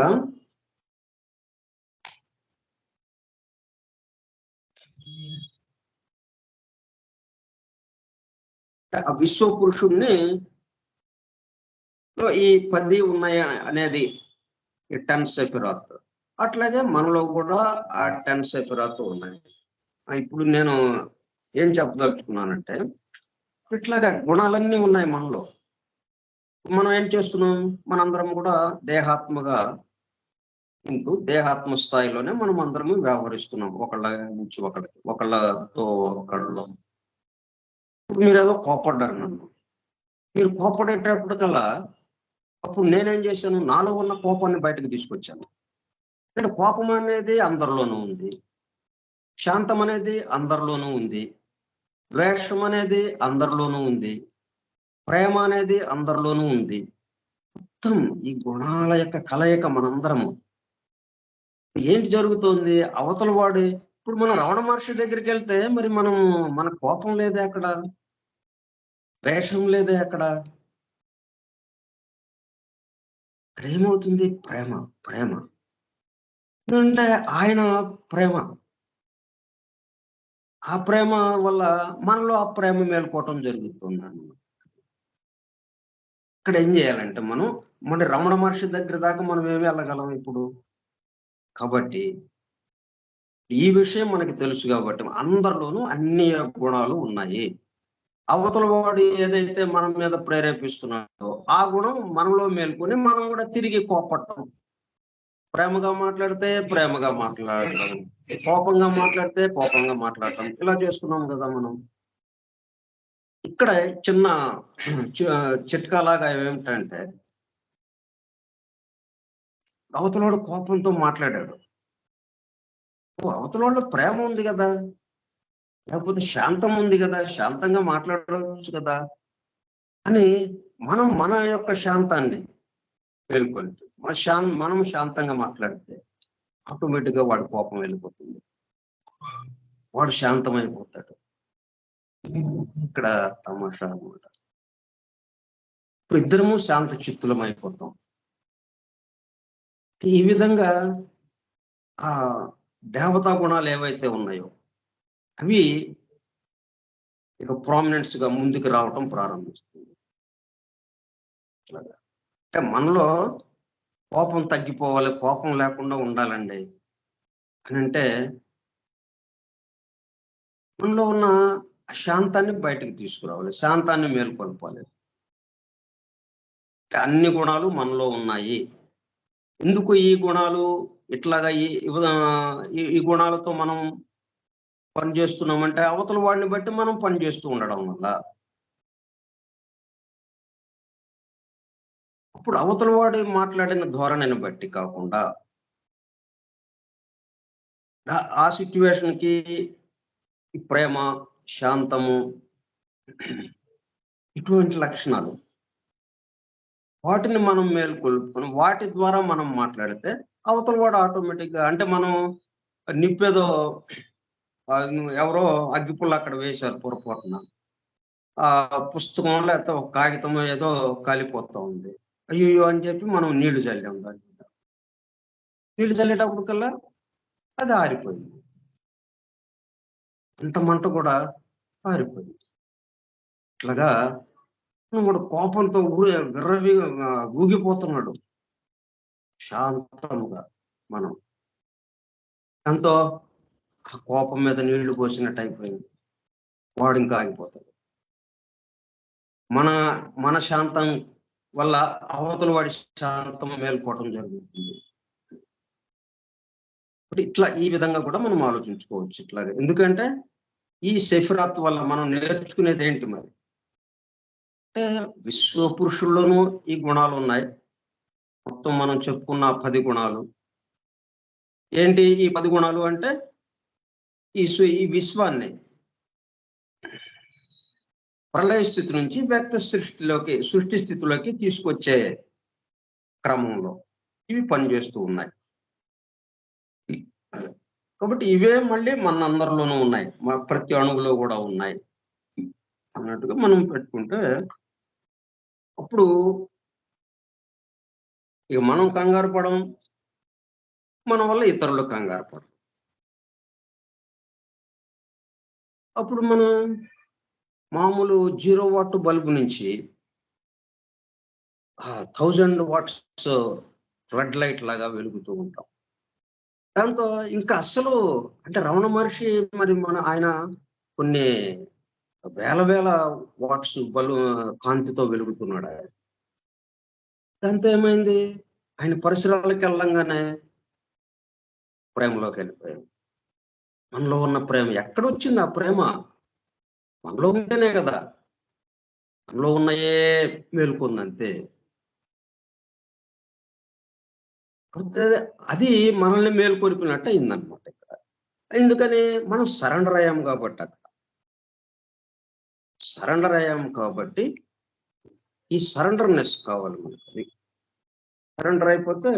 ఆ విశ్వ పురుషుణ్ణి ఈ 10 ఉన్నాయి అనేది ఈ 10 సెఫిరాత్, అట్లాగే మనలో కూడా ఆ 10 సెఫిరాత్ ఉన్నాయి. ఇప్పుడు నేను ఏం చెప్పదలుచుకున్నానంటే ఇట్లాగా గుణాలన్నీ ఉన్నాయి మనలో. మనం ఏం చేస్తున్నాం? మనందరం కూడా దేహాత్మగా ఉంటూ దేహాత్మ స్థాయిలోనే మనం అందరము వ్యవహరిస్తున్నాం, ఒకళ్ళ నుంచి ఒకళ్ళతో ఒకళ్ళు. ఇప్పుడు మీరు ఏదో కోపడ్డారు నన్ను, మీరు కోపడేటప్పటికల్లా అప్పుడు నేనేం చేశాను? నాలో ఉన్న కోపాన్ని బయటకు తీసుకొచ్చాను. అంటే కోపం అనేది అందరిలోనూ ఉంది, శాంతం అనేది అందరిలోనూ ఉంది, ద్వేషం అనేది అందరిలోనూ ఉంది, ప్రేమ అనేది అందరిలోనూ ఉంది. మొత్తం ఈ గుణాల యొక్క కలయిక మనందరము. ఏంటి జరుగుతోంది? అవతల వాడు ఇప్పుడు మనం రమణ మహర్షి దగ్గరికి వెళ్తే మరి మనం మన కోపం లేదే అక్కడ, ద్వేషం లేదే అక్కడ. అక్కడ ఏమవుతుంది? ప్రేమ. ప్రేమ అంటే ఆయన ప్రేమ. ఆ ప్రేమ వల్ల మనలో ఆ ప్రేమ మేలుకోవటం జరుగుతుంది అన్నమాట. ఇక్కడ ఏం చేయాలంటే మనం మన రమణ మహర్షి దగ్గర దాకా మనం ఏమి వెళ్ళగలం ఇప్పుడు? కాబట్టి ఈ విషయం మనకి తెలుసు కాబట్టి అందరిలోనూ అన్ని గుణాలు ఉన్నాయి. అవతల వాడు ఏదైతే మన మీద ప్రేరేపిస్తున్నాడో ఆ గుణం మనలో మేల్కొని మనం కూడా తిరిగి కోపడటం. ప్రేమగా మాట్లాడితే ప్రేమగా మాట్లాడటం, కోపంగా మాట్లాడితే కోపంగా మాట్లాడటం, ఇలా చేస్తున్నాం కదా మనం. ఇక్కడ చిన్న చిట్కా లాగా ఏమిటంటే, అవతలోడు కోపంతో మాట్లాడాడు, అవతలోళ్ళలో ప్రేమ ఉంది కదా, లేకపోతే శాంతం ఉంది కదా, శాంతంగా మాట్లాడవచ్చు కదా అని మనం మన యొక్క శాంతాన్ని మేల్కొని మనం శాంతంగా మాట్లాడితే ఆటోమేటిక్గా వాడి కోపం వెళ్ళిపోతుంది, వాడు శాంతమైపోతాడు. ఇక్కడ తమాషా అన్నమాట. ఇప్పుడు ఇద్దరము శాంత చిత్తులం అయిపోతాం. ఈ విధంగా ఆ దేవతా గుణాలు ఏవైతే ఉన్నాయో అవి ఇక ప్రామినెన్స్ గా ముందుకు రావటం ప్రారంభిస్తుంది. అంటే మనలో కోపం తగ్గిపోవాలి, కోపం లేకుండా ఉండాలండి అని అంటే మనలో ఉన్న శాంతాన్ని బయటకు తీసుకురావాలి, శాంతాన్ని మేల్కొల్పాలి. అన్ని గుణాలు మనలో ఉన్నాయి. ఎందుకు ఈ గుణాలు ఇట్లాగా ఈ గుణాలతో మనం పని చేస్తున్నామంటే అవతల వాడిని బట్టి మనం పని చేస్తూ ఉండడం వల్ల. అప్పుడు అవతల వాడు మాట్లాడిన ధోరణిని బట్టి కాకుండా ఆ సిచ్యువేషన్కి ప్రేమ, శాంతము ఇటువంటి లక్షణాలు వాటిని మనం మేల్కొల్పుకొని వాటి ద్వారా మనం మాట్లాడితే అవతల వాడు ఆటోమేటిక్గా, అంటే మనం నిప్పేదో ఎవరో అగ్గిపుల్ల అక్కడ వేశారు పొరపాటున, ఆ పుస్తకం లేకపోతే ఒక కాగితం ఏదో కాలిపోతా ఉంది, అయ్యో అని చెప్పి మనం నీళ్లు చల్లాం దాని మీద. నీళ్లు చల్లేటప్పుడు కల్లా అది ఆరిపోయింది, అంత మంట కూడా ఆరిపోయింది. ఇట్లాగా వాడు కోపంతో ఊగిపోతున్నాడు. శాంతముగా మనం ఎంతో ఆ కోపం మీద నీళ్లు పోసినట్టు అయిపోయింది, వాడు ఇంకా ఆగిపోతాడు. మన శాంతం వల్ల అవతల వాడి శాంతం మేల్కోవటం జరుగుతుంది. ఇట్లా ఈ విధంగా కూడా మనం ఆలోచించుకోవచ్చు ఇట్లాగే. ఎందుకంటే ఈ సెఫిరాత్ వల్ల మనం నేర్చుకునేది ఏంటి మరి అంటే, విశ్వ పురుషుల్లోనూ ఈ గుణాలు ఉన్నాయి. మొత్తం మనం చెప్పుకున్న 10 గుణాలు ఏంటి? ఈ 10 గుణాలు అంటే ఈ విశ్వాన్ని ప్రళయ స్థితి నుంచి వ్యక్త సృష్టి స్థితిలోకి తీసుకొచ్చే క్రమంలో ఇవి పనిచేస్తూ ఉన్నాయి. కాబట్టి ఇవే మళ్ళీ మనందరిలోనూ ఉన్నాయి, ప్రతి అణువులో కూడా ఉన్నాయి అన్నట్టుగా మనం పెట్టుకుంటే అప్పుడు ఇక మనం కంగారు పడం, మన వల్ల ఇతరులు కంగారు పడం. అప్పుడు మనం మామూలు 0 వాట్ బల్బు నుంచి 1000 వాట్స్ ఫ్లడ్ లైట్ లాగా వెలుగుతూ ఉంటాం. దాంతో ఇంకా అస్సలు అంటే రమణ మహర్షి మరి ఆయన కొన్ని వేల వాట్స్ కాంతితో వెలుగుతున్నాడు ఆయన. దాంతో ఏమైంది? ఆయన పరిసరాలకు వెళ్ళంగానే ప్రేమలోకి వెళ్ళిపోయాం. మనలో ఉన్న ప్రేమ ఎక్కడొచ్చింది? ఆ ప్రేమ మనలో ఉంటేనే కదా, మనలో ఉన్నాయే మేలుకుందంతే. అది మనల్ని మేలుకొల్పినట్టు అయిందనమాట ఇక్కడ. ఎందుకని? మనం సరెండర్ అయ్యాం కాబట్టి, అక్కడ సరెండర్ అయ్యాం కాబట్టి ఈ సరెండర్నెస్ కావాలి మనకి. సరెండర్ అయిపోతే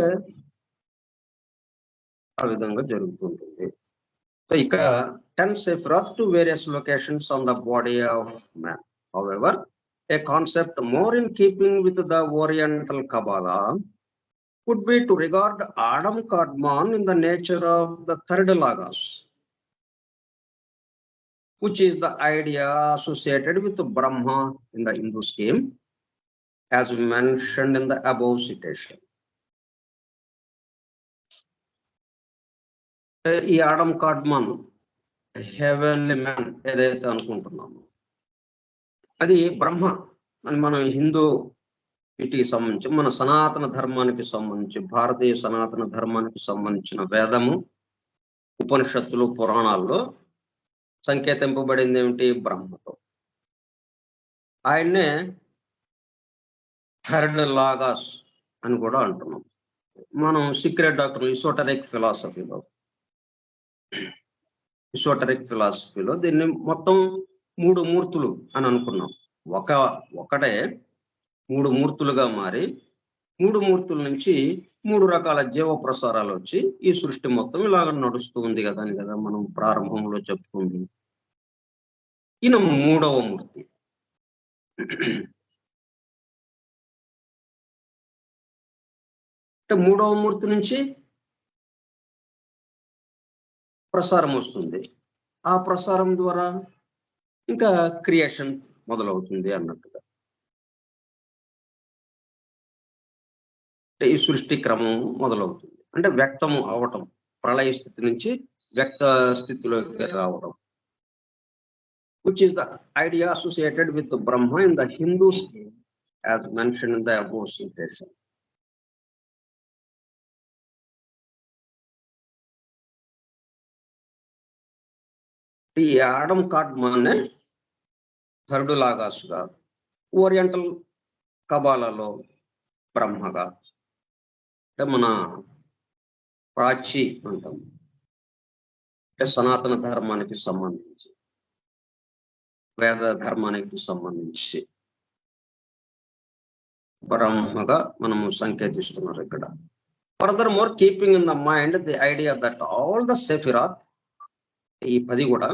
ఆ విధంగా జరుగుతుంటుంది. So ఇక్కడ 10 Sephiroth to various locations on the body of man. However, a concept more in keeping with the Oriental Kabbalah would be to regard Adam Kadmon in the nature of the third Logos, which is the idea associated with Brahma in the Hindu scheme, as mentioned in the above citation. ఈ Adam కార్డ్మన్ heavenly man ఏదైతే అనుకుంటున్నాము అది బ్రహ్మ అని మనం హిందూ వీటికి సంబంధించి మన సనాతన ధర్మానికి సంబంధించి భారతీయ సనాతన ధర్మానికి సంబంధించిన వేదము ఉపనిషత్తులు పురాణాల్లో సంకేతింపబడింది ఏమిటి బ్రహ్మతో. ఆయన్నే థర్డ్ లాగాస్ అని కూడా అంటున్నాం. మనం సీక్రెట్ డాక్టర్ ఇసోటరిక్ ఫిలాసఫీలో దీన్ని మొత్తం 3 మూర్తులు అని అనుకున్నాం. ఒకటే 3 మూర్తులుగా మారి 3 మూర్తుల నుంచి 3 రకాల జీవ ప్రసారాలు వచ్చి ఈ సృష్టి మొత్తం ఇలాగ నడుస్తూ ఉంది కదా అని కదా మనం ప్రారంభంలో చెప్పుకుంది. ఈయన 3వ మూర్తి. అంటే 3వ మూర్తి నుంచి ప్రసారం వస్తుంది. ఆ ప్రసారం ద్వారా ఇంకా క్రియేషన్ మొదలవుతుంది అన్నట్టుగా. అంటే ఈ సృష్టి క్రమం మొదలవుతుంది. అంటే వ్యక్తము అవటం, ప్రళయ స్థితి నుంచి వ్యక్త స్థితిలోకి రావడం, which is the idea associated with the Brahma in the Hindu scheme, as mentioned in the above citation. ఈ ఆడమ్ కార్డ్మన్ థర్డ్ లాగాసుగా, ఓరియంటల్ కబాలాలో బ్రహ్మగా, అంటే మన ప్రాచి అంటాం, అంటే సనాతన ధర్మానికి సంబంధించి వేద ధర్మానికి సంబంధించి బ్రహ్మగా మనము సంకేతిస్తున్నారు ఇక్కడ. Furthermore keeping in the mind the idea that all the Sephiroth, ఈ 10 కూడా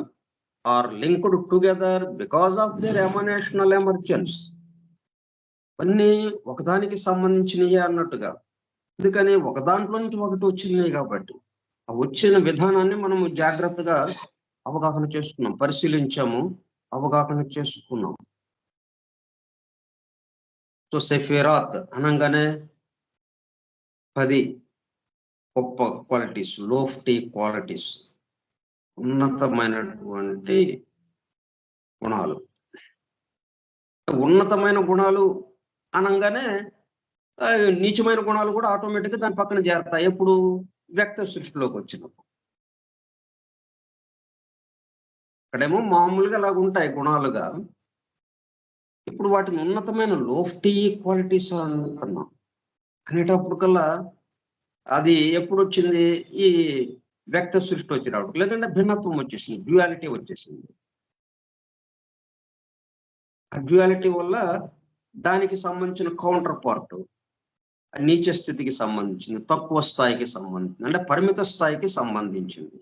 are linked together because of their emanational emergence. అన్నీ ఒకదానికి సంబంధించినవి అన్నట్టుగా, ఎందుకని ఒక దాంట్లో నుంచి ఒకటి వచ్చినాయి కాబట్టి ఆ వచ్చిన విధానాన్ని మనము జాగ్రత్తగా అవగాహన చేసుకున్నాం, పరిశీలించాము, అవగాహన చేసుకున్నాం. సో సెఫిరాత్ అనగానే 10 గొప్ప క్వాలిటీస్, లోఫ్టీ క్వాలిటీస్, ఉన్నతమైనటువంటి గుణాలు. ఉన్నతమైన గుణాలు అనగానే నీచమైన గుణాలు కూడా ఆటోమేటిక్గా దాని పక్కన చేరతాయి. ఎప్పుడు వ్యక్త సృష్టిలోకి వచ్చినప్పుడు. ఇక్కడేమో మామూలుగా అలాగ ఉంటాయి గుణాలుగా, ఇప్పుడు వాటిని ఉన్నతమైన లోఫ్టీ క్వాలిటీస్ అనుకున్నాం. అనేటప్పుడు కల్లా అది ఎప్పుడు వచ్చింది? ఈ వ్యక్త సృష్టి వచ్చినప్పుడు, లేదంటే భిన్నత్వం వచ్చేసింది, డ్యూయాలిటీ వచ్చేసింది. ఆ డ్యూయాలిటీ వల్ల దానికి సంబంధించిన కౌంటర్ పార్ట్ నీచ స్థితికి సంబంధించింది, తక్కువ స్థాయికి సంబంధించింది, అంటే పరిమిత స్థాయికి సంబంధించింది,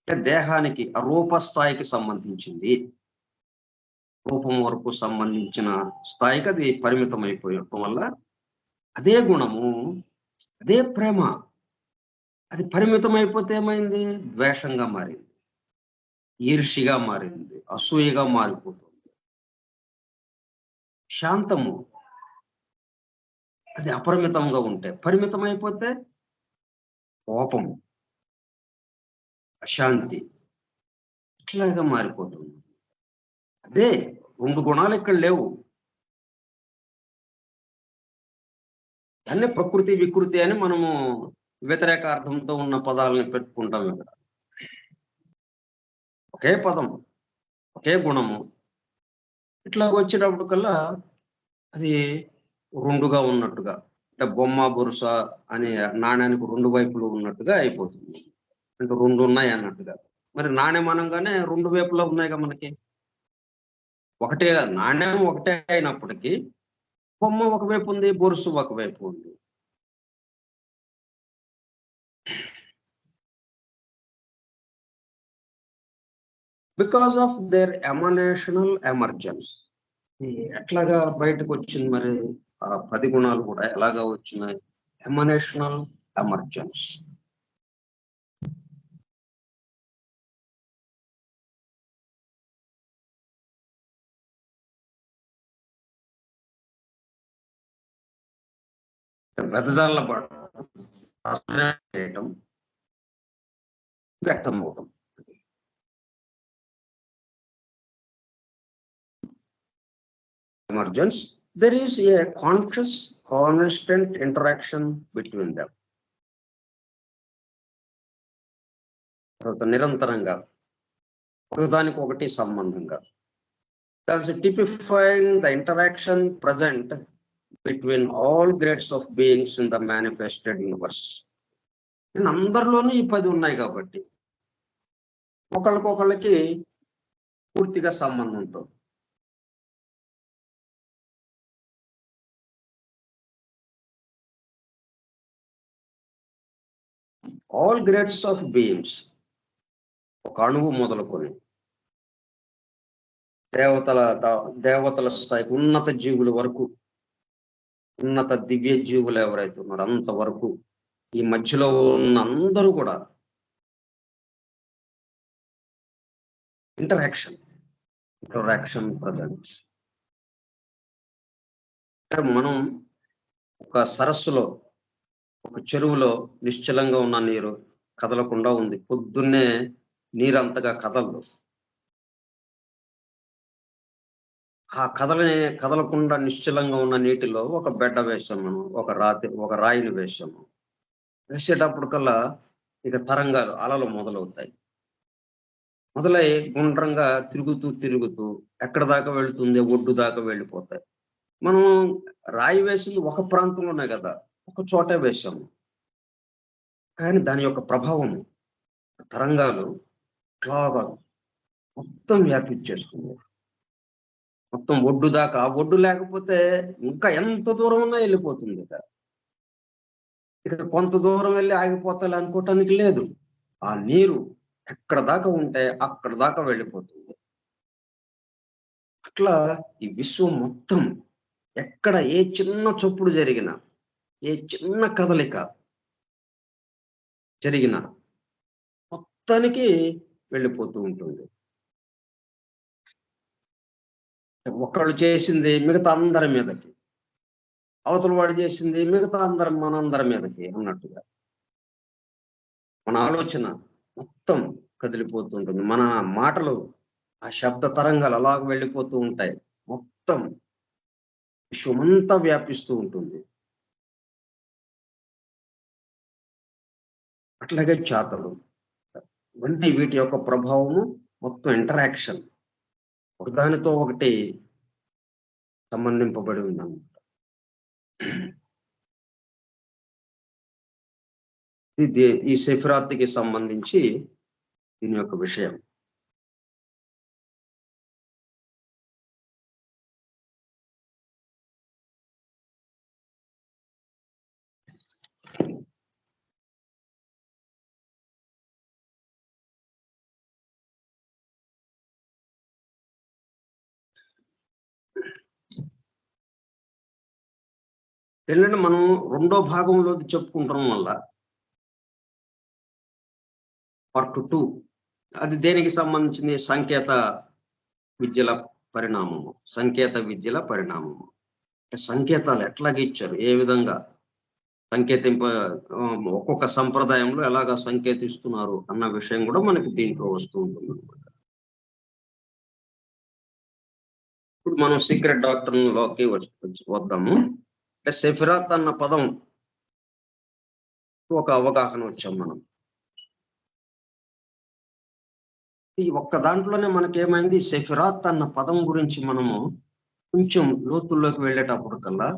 అంటే దేహానికి రూప స్థాయికి సంబంధించింది, రూపం వరకు సంబంధించిన స్థాయికి అది పరిమితం అయిపోయటం వల్ల అదే గుణము, అదే ప్రేమ, అది పరిమితం అయిపోతే ఏమైంది? ద్వేషంగా మారింది, ఈర్షిగా మారింది, అసూయగా మారిపోతుంది. శాంతము అది అపరిమితంగా ఉంటే, పరిమితం అయిపోతే కోపము, అశాంతి, ఇట్లాగా మారిపోతుంది. అదే 2 గుణాలు ఇక్కడ లేవు. దాన్నే ప్రకృతి వికృతి అని మనము వ్యతిరేక అర్థంతో ఉన్న పదాలని పెట్టుకుంటాం. ఇక్కడ ఒకే పదం, ఒకే గుణము, ఇట్లా వచ్చినప్పుడు కల్లా అది 2గా ఉన్నట్టుగా, అంటే బొమ్మ బొరుస అనే నాణ్యానికి 2 వైపులు ఉన్నట్టుగా అయిపోతుంది. అంటే 2 ఉన్నాయి అన్నట్టుగా. మరి నాణ్యం అనగానే 2 వైపులా ఉన్నాయిగా మనకి. ఒకటే నాణ్యం ఒకటే అయినప్పటికీ బొమ్మ ఒకవైపు ఉంది, బొరుసు ఒకవైపు ఉంది. Because of their emanational emergence. ఎట్లాగా బయటకు వచ్చింది మరి ఆ 10 గుణాలు కూడా ఎలాగా వచ్చినాయి? ఎమనేషనల్ ఎమర్జెన్స్. వెదజాల చేయటం, వ్యక్తం అవటం. Emergence, there is a conscious constant interaction between them. తర్వాత నిరంతరంగా ఒకదానికి ఒకటి సంబంధంగా. Thus typifying the interaction present between all grades of beings in the manifested universe. అందరిలోనూ ఈ 10 ఉన్నాయి కాబట్టి ఒకళ్ళకొకళ్ళకి పూర్తిగా సంబంధంతో. ఆల్ గ్రేడ్స్ ఆఫ్ బీయింగ్స్, ఒక అణువు మొదలుకొని దేవతల స్థాయికి, ఉన్నత జీవుల వరకు, ఉన్నత దివ్య జీవులు ఎవరైతే ఉన్నారో అంతవరకు ఈ మధ్యలో ఉన్న అందరూ కూడా ఇంటరాక్షన్ ప్రజెంట్. మనం ఒక సరస్సులో, ఒక చెరువులో నిశ్చలంగా ఉన్న నీరు కదలకుండా ఉంది. పొద్దున్నే నీరు అంతగా కదలదు. ఆ కదలకుండా నిశ్చలంగా ఉన్న నీటిలో ఒక బెడ్డ వేసాము మనం, ఒక రాయిని వేసాము. వేసేటప్పటికల్లా ఇక తరంగాలు, అలలు మొదలవుతాయి. మొదలై గుండ్రంగా తిరుగుతూ ఎక్కడ దాకా వెళుతుంది? ఒడ్డు దాకా వెళ్ళిపోతాయి. మనం రాయి వేసింది ఒక ప్రాంతంలోనే కదా, ఒక చోటే వేసాము. కానీ దాని యొక్క ప్రభావము, తరంగాలు ఇట్లాగా మొత్తం వ్యాపించేస్తుంది. మొత్తం ఒడ్డు దాకా. ఆ ఒడ్డు లేకపోతే ఇంకా ఎంత దూరం ఉన్నా వెళ్ళిపోతుంది. ఇక కొంత దూరం వెళ్ళి ఆగిపోతాయి అనుకోవటానికి లేదు. ఆ నీరు ఎక్కడ దాకా ఉంటే అక్కడ దాకా వెళ్ళిపోతుంది. అట్లా ఈ విశ్వం మొత్తం ఎక్కడ ఏ చిన్న చొప్పుడు జరిగినా, ఏ చిన్న కదలిక జరిగినా మొత్తానికి వెళ్ళిపోతూ ఉంటుంది. ఒకళ్ళు చేసింది మిగతా అందరి మీదకి, అవతల వాడు చేసింది మిగతా మనందరి మీదకి అన్నట్టుగా మన ఆలోచన మొత్తం కదిలిపోతూ ఉంటుంది. మన మాటలు, ఆ శబ్ద తరంగాలు అలాగ వెళ్ళిపోతూ ఉంటాయి. మొత్తం విశ్వమంతా వ్యాపిస్తూ ఉంటుంది. అట్లాగే చాతలు వంటి వీటి యొక్క ప్రభావము మొత్తం ఇంటరాక్షన్ ఒకదానితో ఒకటి సంబంధింపబడి ఉందన్నమాట. ఈ సెఫిరాత్కి సంబంధించి దీని యొక్క విషయం. ఏంటంటే మనం రెండో భాగంలో చెప్పుకుంటాం వల్ల పార్ట్ 2 అది దేనికి సంబంధించింది? సంకేత విద్యల పరిణామము. సంకేతాలు ఎట్లాగ ఇచ్చారు, ఏ విధంగా ఒక్కొక్క సంప్రదాయంలో ఎలాగా సంకేతిస్తున్నారు అన్న విషయం కూడా మనకి దీంట్లో వస్తూ ఉంటుంది అనమాట. ఇప్పుడు మనం సీక్రెట్ డాక్టర్ లోకి వద్దాము. సెఫిరాత్ అన్న పదం ఒక అవగాహన వచ్చాం మనం. ఈ ఒక్క దాంట్లోనే మనకేమైంది, సెఫిరాత్ అన్న పదం గురించి మనము కొంచెం లోతుల్లోకి వెళ్ళేటప్పుడు కల్లా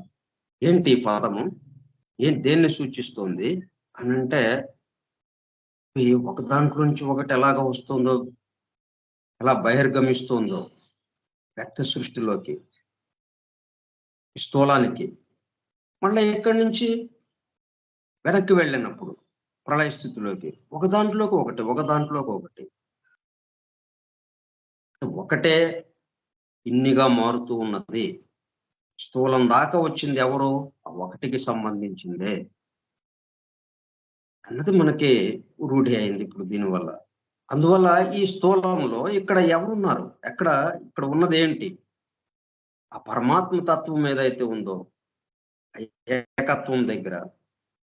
ఏంటి పదము, దేన్ని సూచిస్తుంది అని అంటే, ఒక దాంట్లో నుంచి ఒకటి ఎలాగ వస్తుందో, ఎలా బహిర్గమిస్తుందో వ్యక్త సృష్టిలోకి, స్థూలానికి, మళ్ళీ ఇక్కడి నుంచి వెనక్కి వెళ్ళినప్పుడు ప్రళయ స్థితిలోకి, ఒక దాంట్లోకి ఒకటి. ఒకటే ఇన్నిగా మారుతూ ఉన్నది. స్థూలం దాకా వచ్చింది ఎవరు? ఆ ఒకటికి సంబంధించిందే అన్నది మనకి రూఢి అయింది ఇప్పుడు దీనివల్ల. అందువల్ల ఈ స్థూలంలో ఇక్కడ ఎవరున్నారు? ఇక్కడ ఉన్నదేంటి? ఆ పరమాత్మ తత్వం ఏదైతే ఉందో, ఆ ఏకత్వం దగ్గర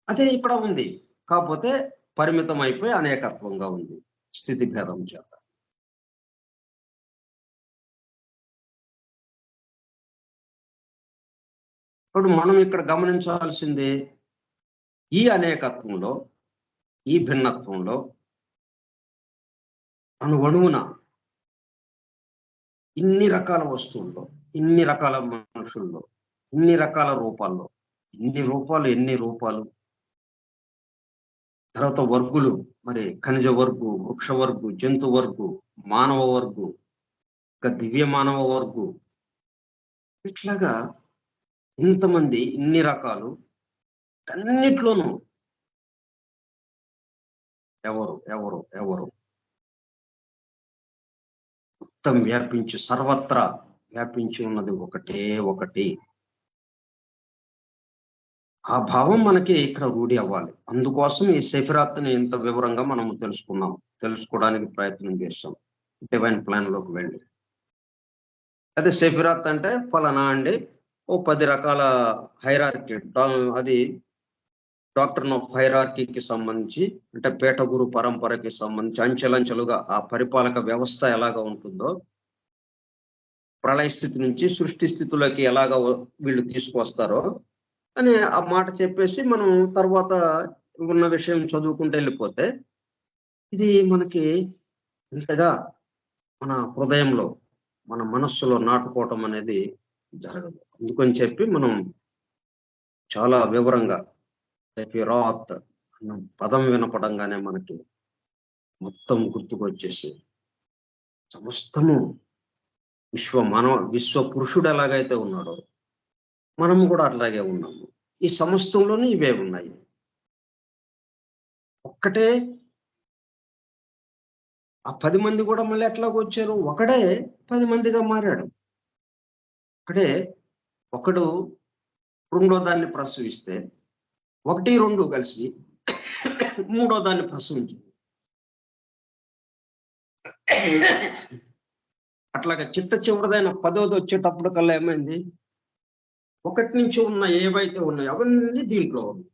అదే ఇక్కడ ఉంది. కాపోతే పరిమితం అయిపోయి అనేకత్వంగా ఉంది. స్థితి భేదం చేత. ఇప్పుడు మనం ఇక్కడ గమనించాల్సింది ఈ అనేకత్వంలో, ఈ భిన్నత్వంలో అణువణువున ఇన్ని రకాల వస్తువుల్లో, ఇన్ని రకాల మనుషుల్లో, ఇన్ని రకాల రూపాల్లో, ఎన్ని రూపాలు. తర్వాత వర్గులు మరి ఖనిజ వర్గు, వృక్ష వర్గు, జంతు వర్గు, మానవ వర్గు, ఇంకా దివ్య మానవ వర్గు. ఇట్లాగా ఇంతమంది ఇన్ని రకాలు అన్నిట్లోనూ ఎవరు మొత్తం వ్యాపించి సర్వత్రా వ్యాపించి ఉన్నది ఒకటే ఒకటి. ఆ భావం మనకి ఇక్కడ రూఢి అవ్వాలి. అందుకోసం ఈ సెఫిరాత్‌ని ఇంత వివరంగా మనము తెలుసుకోవడానికి ప్రయత్నం చేశాం. డివైన్ ప్లాన్‌లోకి వెళ్ళి. అదే సెఫిరాత్ అంటే ఫలానా అండి. ఓ 10 రకాల హైరార్కీ అది డాక్ట్రిన్ ఆఫ్ హైరార్కీకి సంబంధించి అంటే పీఠగురు పరంపరకి సంబంధించి అంచెలంచెలుగా ఆ పరిపాలక వ్యవస్థ ఎలాగా ఉంటుందో, ప్రళయ స్థితి నుంచి సృష్టి స్థితిలోకి ఎలాగా వీళ్ళు తీసుకొస్తారో అని ఆ మాట చెప్పేసి మనం తర్వాత ఉన్న విషయం చదువుకుంటూ వెళ్ళిపోతే, ఇది మనకి ఇంతగా మన హృదయంలో, మన మనస్సులో నాటుకోవటం అనేది జరగదు. అందుకని చెప్పి మనం చాలా వివరంగా సెఫిరాత్ అన్న పదం వినపడంగానే మనకి మొత్తం గుర్తుకొచ్చేసి సమస్తము విశ్వ పురుషుడు ఎలాగైతే ఉన్నాడో మనము కూడా అట్లాగే ఉన్నాము. ఈ సమస్తంలోనూ ఇవే ఉన్నాయి. ఒక్కటే ఆ 10 మంది కూడా మళ్ళీ ఎట్లాగొచ్చారు? ఒకడే 10 మందిగా మారాడు. ఒకడు రెండో దాన్ని ప్రసవిస్తే 1, 2 కలిసి మూడో దాన్ని ప్రసవించింది. అట్లాగా చిట్ట చివరిదైన 10వది వచ్చేటప్పుడు కల్లా ఏమైంది? 1 నుంచి ఉన్న ఏవైతే ఉన్నాయో అవన్నీ దీంట్లో ఉన్నాయి.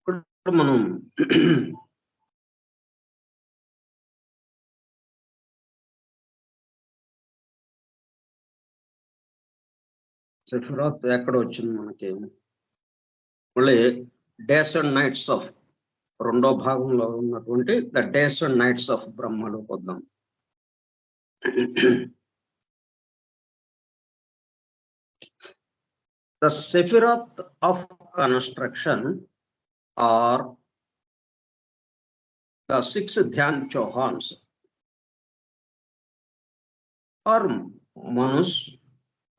ఇప్పుడు మనం సెఫిరాత్ ఎక్కడ వచ్చింది మనకి? మళ్ళీ డేస్ అండ్ నైట్స్ ఆఫ్ రెండో భాగంలో ఉన్నటువంటి the days and nights of బ్రహ్మలోకి వద్దాం. The Sephiroth of construction are the 6 Dhyan Chauhans or Manus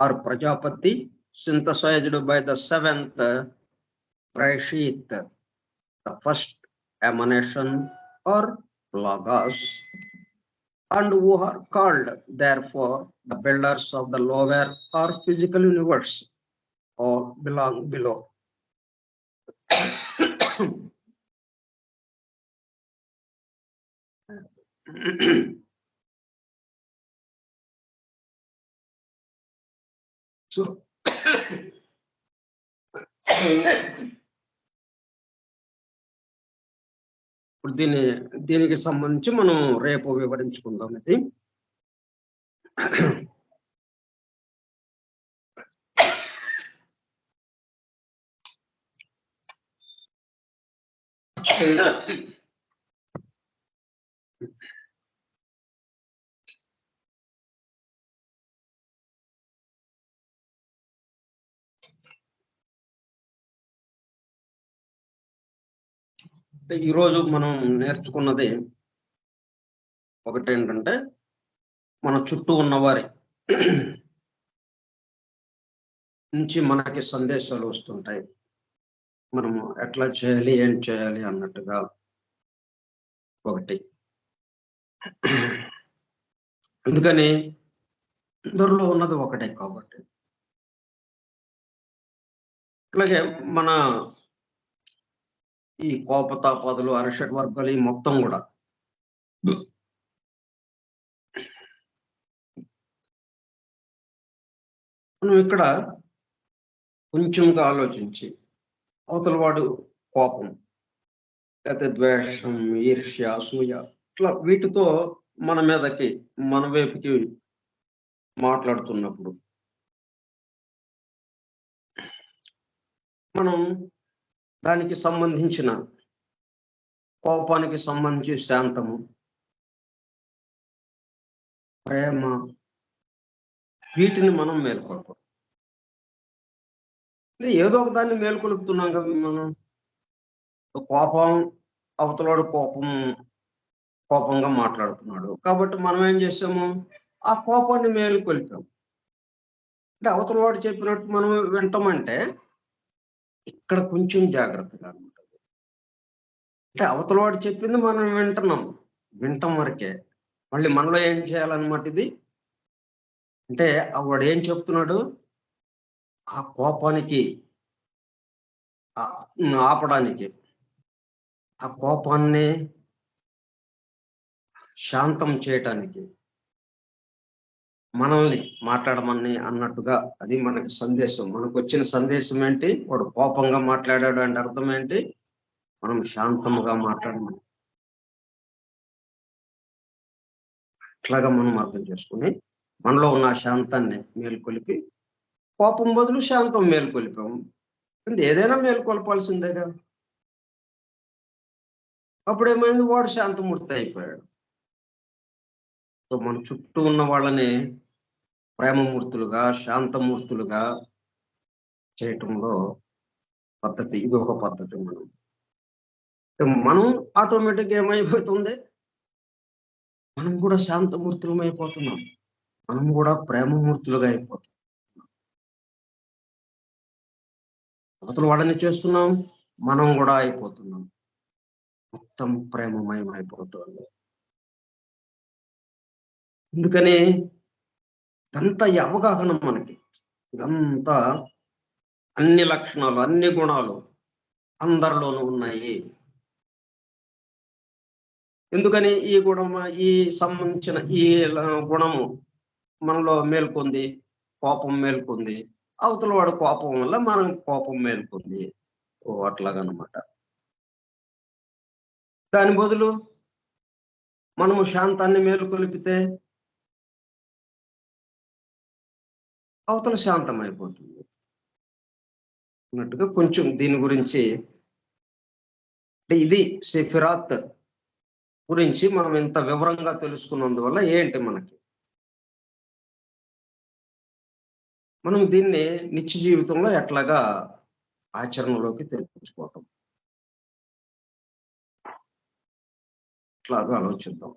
or Prajapati synthesized by the 7th Prashit, the first emanation or Logos, and who are called therefore the builders of the lower or physical universe or belong below. So ఇప్పుడు దీనికి సంబంధించి మనం రేపు వివరించుకుందాం. ఇది ఈరోజు మనం నేర్చుకున్నది ఒకటేంటంటే, మన చుట్టూ ఉన్నవారి నుంచి మనకి సందేశాలు వస్తుంటాయి. మనము ఎట్లా చేయాలి, ఏం చేయాలి అన్నట్టుగా ఒకటి. అందుకని అందరిలో ఉన్నది ఒకటే కాబట్టి. అలాగే మన ఈ కోపతాపాదులు, అరిషడ్ వర్గాలు ఈ మొత్తం కూడా మనం ఇక్కడ కొంచెంగా ఆలోచించి అవతల వాడు కోపం, లేకపోతే ద్వేషం, ఈర్ష్య, అసూయ ఇట్లా వీటితో మన మీదకి, మన వైపుకి మాట్లాడుతున్నప్పుడు మనం దానికి సంబంధించిన కోపానికి సంబంధించి శాంతము, ప్రేమ వీటిని మనం మేల్కొల్పాలి. ఏదో ఒక దాన్ని మేల్కొలుపుతున్నాం కదా మనం. కోపం, అవతలాడు కోపంగా మాట్లాడుతున్నాడు కాబట్టి మనం ఏం చేసాము, ఆ కోపాన్ని మేలుకొల్పాం. అంటే అవతల వాడు చెప్పినట్టు మనం వింటామంటే ఇక్కడ కొంచెం జాగ్రత్తగా అనమాట. అంటే అవతల వాడు చెప్పింది మనం వింటాం వరకే. మళ్ళీ మనలో ఏం చేయాలన్నమాట ఇది. అంటే వాడు ఏం చెప్తున్నాడు, ఆ కోపానికి ఆపడానికి, ఆ కోపాన్ని శాంతం చేయటానికి మనల్ని మాట్లాడమని అన్నట్టుగా అది మనకి సందేశం. మనకు వచ్చిన సందేశం ఏంటి, వాడు కోపంగా మాట్లాడాడు అంటే అర్థం ఏంటి, మనం శాంతముగా మాట్లాడమని. అట్లాగా మనం అర్థం చేసుకుని మనలో ఉన్న శాంతాన్ని మేల్కొలిపి, కోపం బదులు శాంతం మేల్కొలిపాము. ఏదైనా మేల్కొల్పాల్సిందేగా. అప్పుడేమైంది, వాడు శాంతమూర్తి అయిపోయాడు. సో మన చుట్టూ ఉన్న వాళ్ళని ప్రేమమూర్తులుగా, శాంతమూర్తులుగా చేయటంలో పద్ధతి, ఇది ఒక పద్ధతి. మనం ఆటోమేటిక్గా ఏమైపోతుంది, మనం కూడా శాంతమూర్తులం అయిపోతున్నాం, మనం కూడా ప్రేమమూర్తులుగా అయిపోతున్నాం. అవతల వాళ్ళని చేస్తున్నాం, మనం కూడా అయిపోతున్నాం. మొత్తం ప్రేమమయం అయిపోతుంది. అందుకని ఇదంతా ఈ అవగాహన మనకి, ఇదంతా అన్ని లక్షణాలు, అన్ని గుణాలు అందరిలోనూ ఉన్నాయి. ఎందుకని ఈ ఈ సంబంధించిన ఈ గుణము మనలో మేల్కొంది, కోపం మేల్కొంది. అవతల వాడు కోపం వల్ల మనం కోపం మేల్కొంది. అట్లాగనమాట. దాని బదులు మనము శాంతాన్ని మేలుకొలిపితే అవతల శాంతం అయిపోతుంది అన్నట్టుగా కొంచెం దీని గురించి, ఇది సెఫిరాత్ గురించి మనం ఇంత వివరంగా తెలుసుకున్నందువల్ల ఏంటి మనం దీన్ని నిత్య జీవితంలో ఎట్లాగా ఆచరణలోకి తెచ్చుకోవటం, ఇట్లాగా ఆలోచిద్దాం.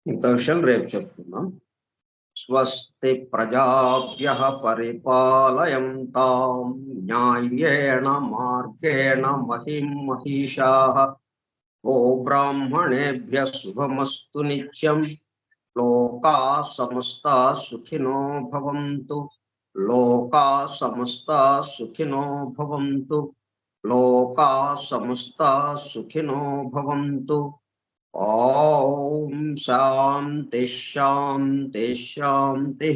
ఇంత విషయాలు రేపు చెప్తున్నాం. స్వస్తి ప్రజాభ్యః పరిపాలయంతాం న్యాయేణ మార్గేణ మహిం మహిషాః. గో బ్రాహ్మణేభ్యః శుభమస్తు నిత్యం. లోకాః సమస్తాః సుఖినో భవంతు. లోకాః సమస్తాః సుఖినో భవంతు. లోకాః సమస్తాః సుఖినో భవంతు. ఓం శాంతి శాంతి శాంతి.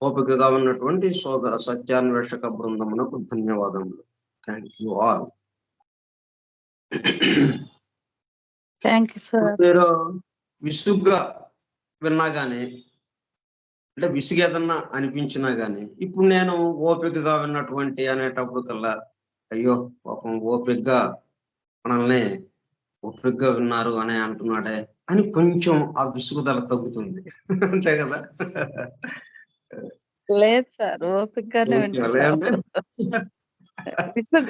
ఓపికగా ఉన్నటువంటి సోదర సత్యాన్వేషక బృందమునకు ధన్యవాదములు. Thank you all. మీరు విసుగ్గా విన్నా గానీ, అంటే విసుగు ఏదన్నా అనిపించినా గానీ, ఇప్పుడు నేను ఓపికగా విన్నటువంటి అనేటప్పుడు కల్లా, అయ్యో పాపం ఓపికగా మనల్ని ఓపికగా విన్నారు అని అంటున్నాడే అని కొంచెం ఆ విసుగుదల తగ్గుతుంది. అంతే కదా. లేదు సార్, ఓపికగానే వింటున్నాను.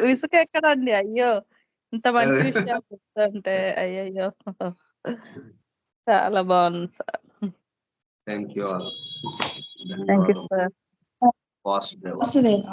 విసుగు ఎక్కడండి, అయ్యో ఇంత మంచి విషయాలు చెప్తుంటే. అయ్యయ్యో, చాలా బాగుంది sir. Thank you thank you sir. Vasudeva. Vasudeva.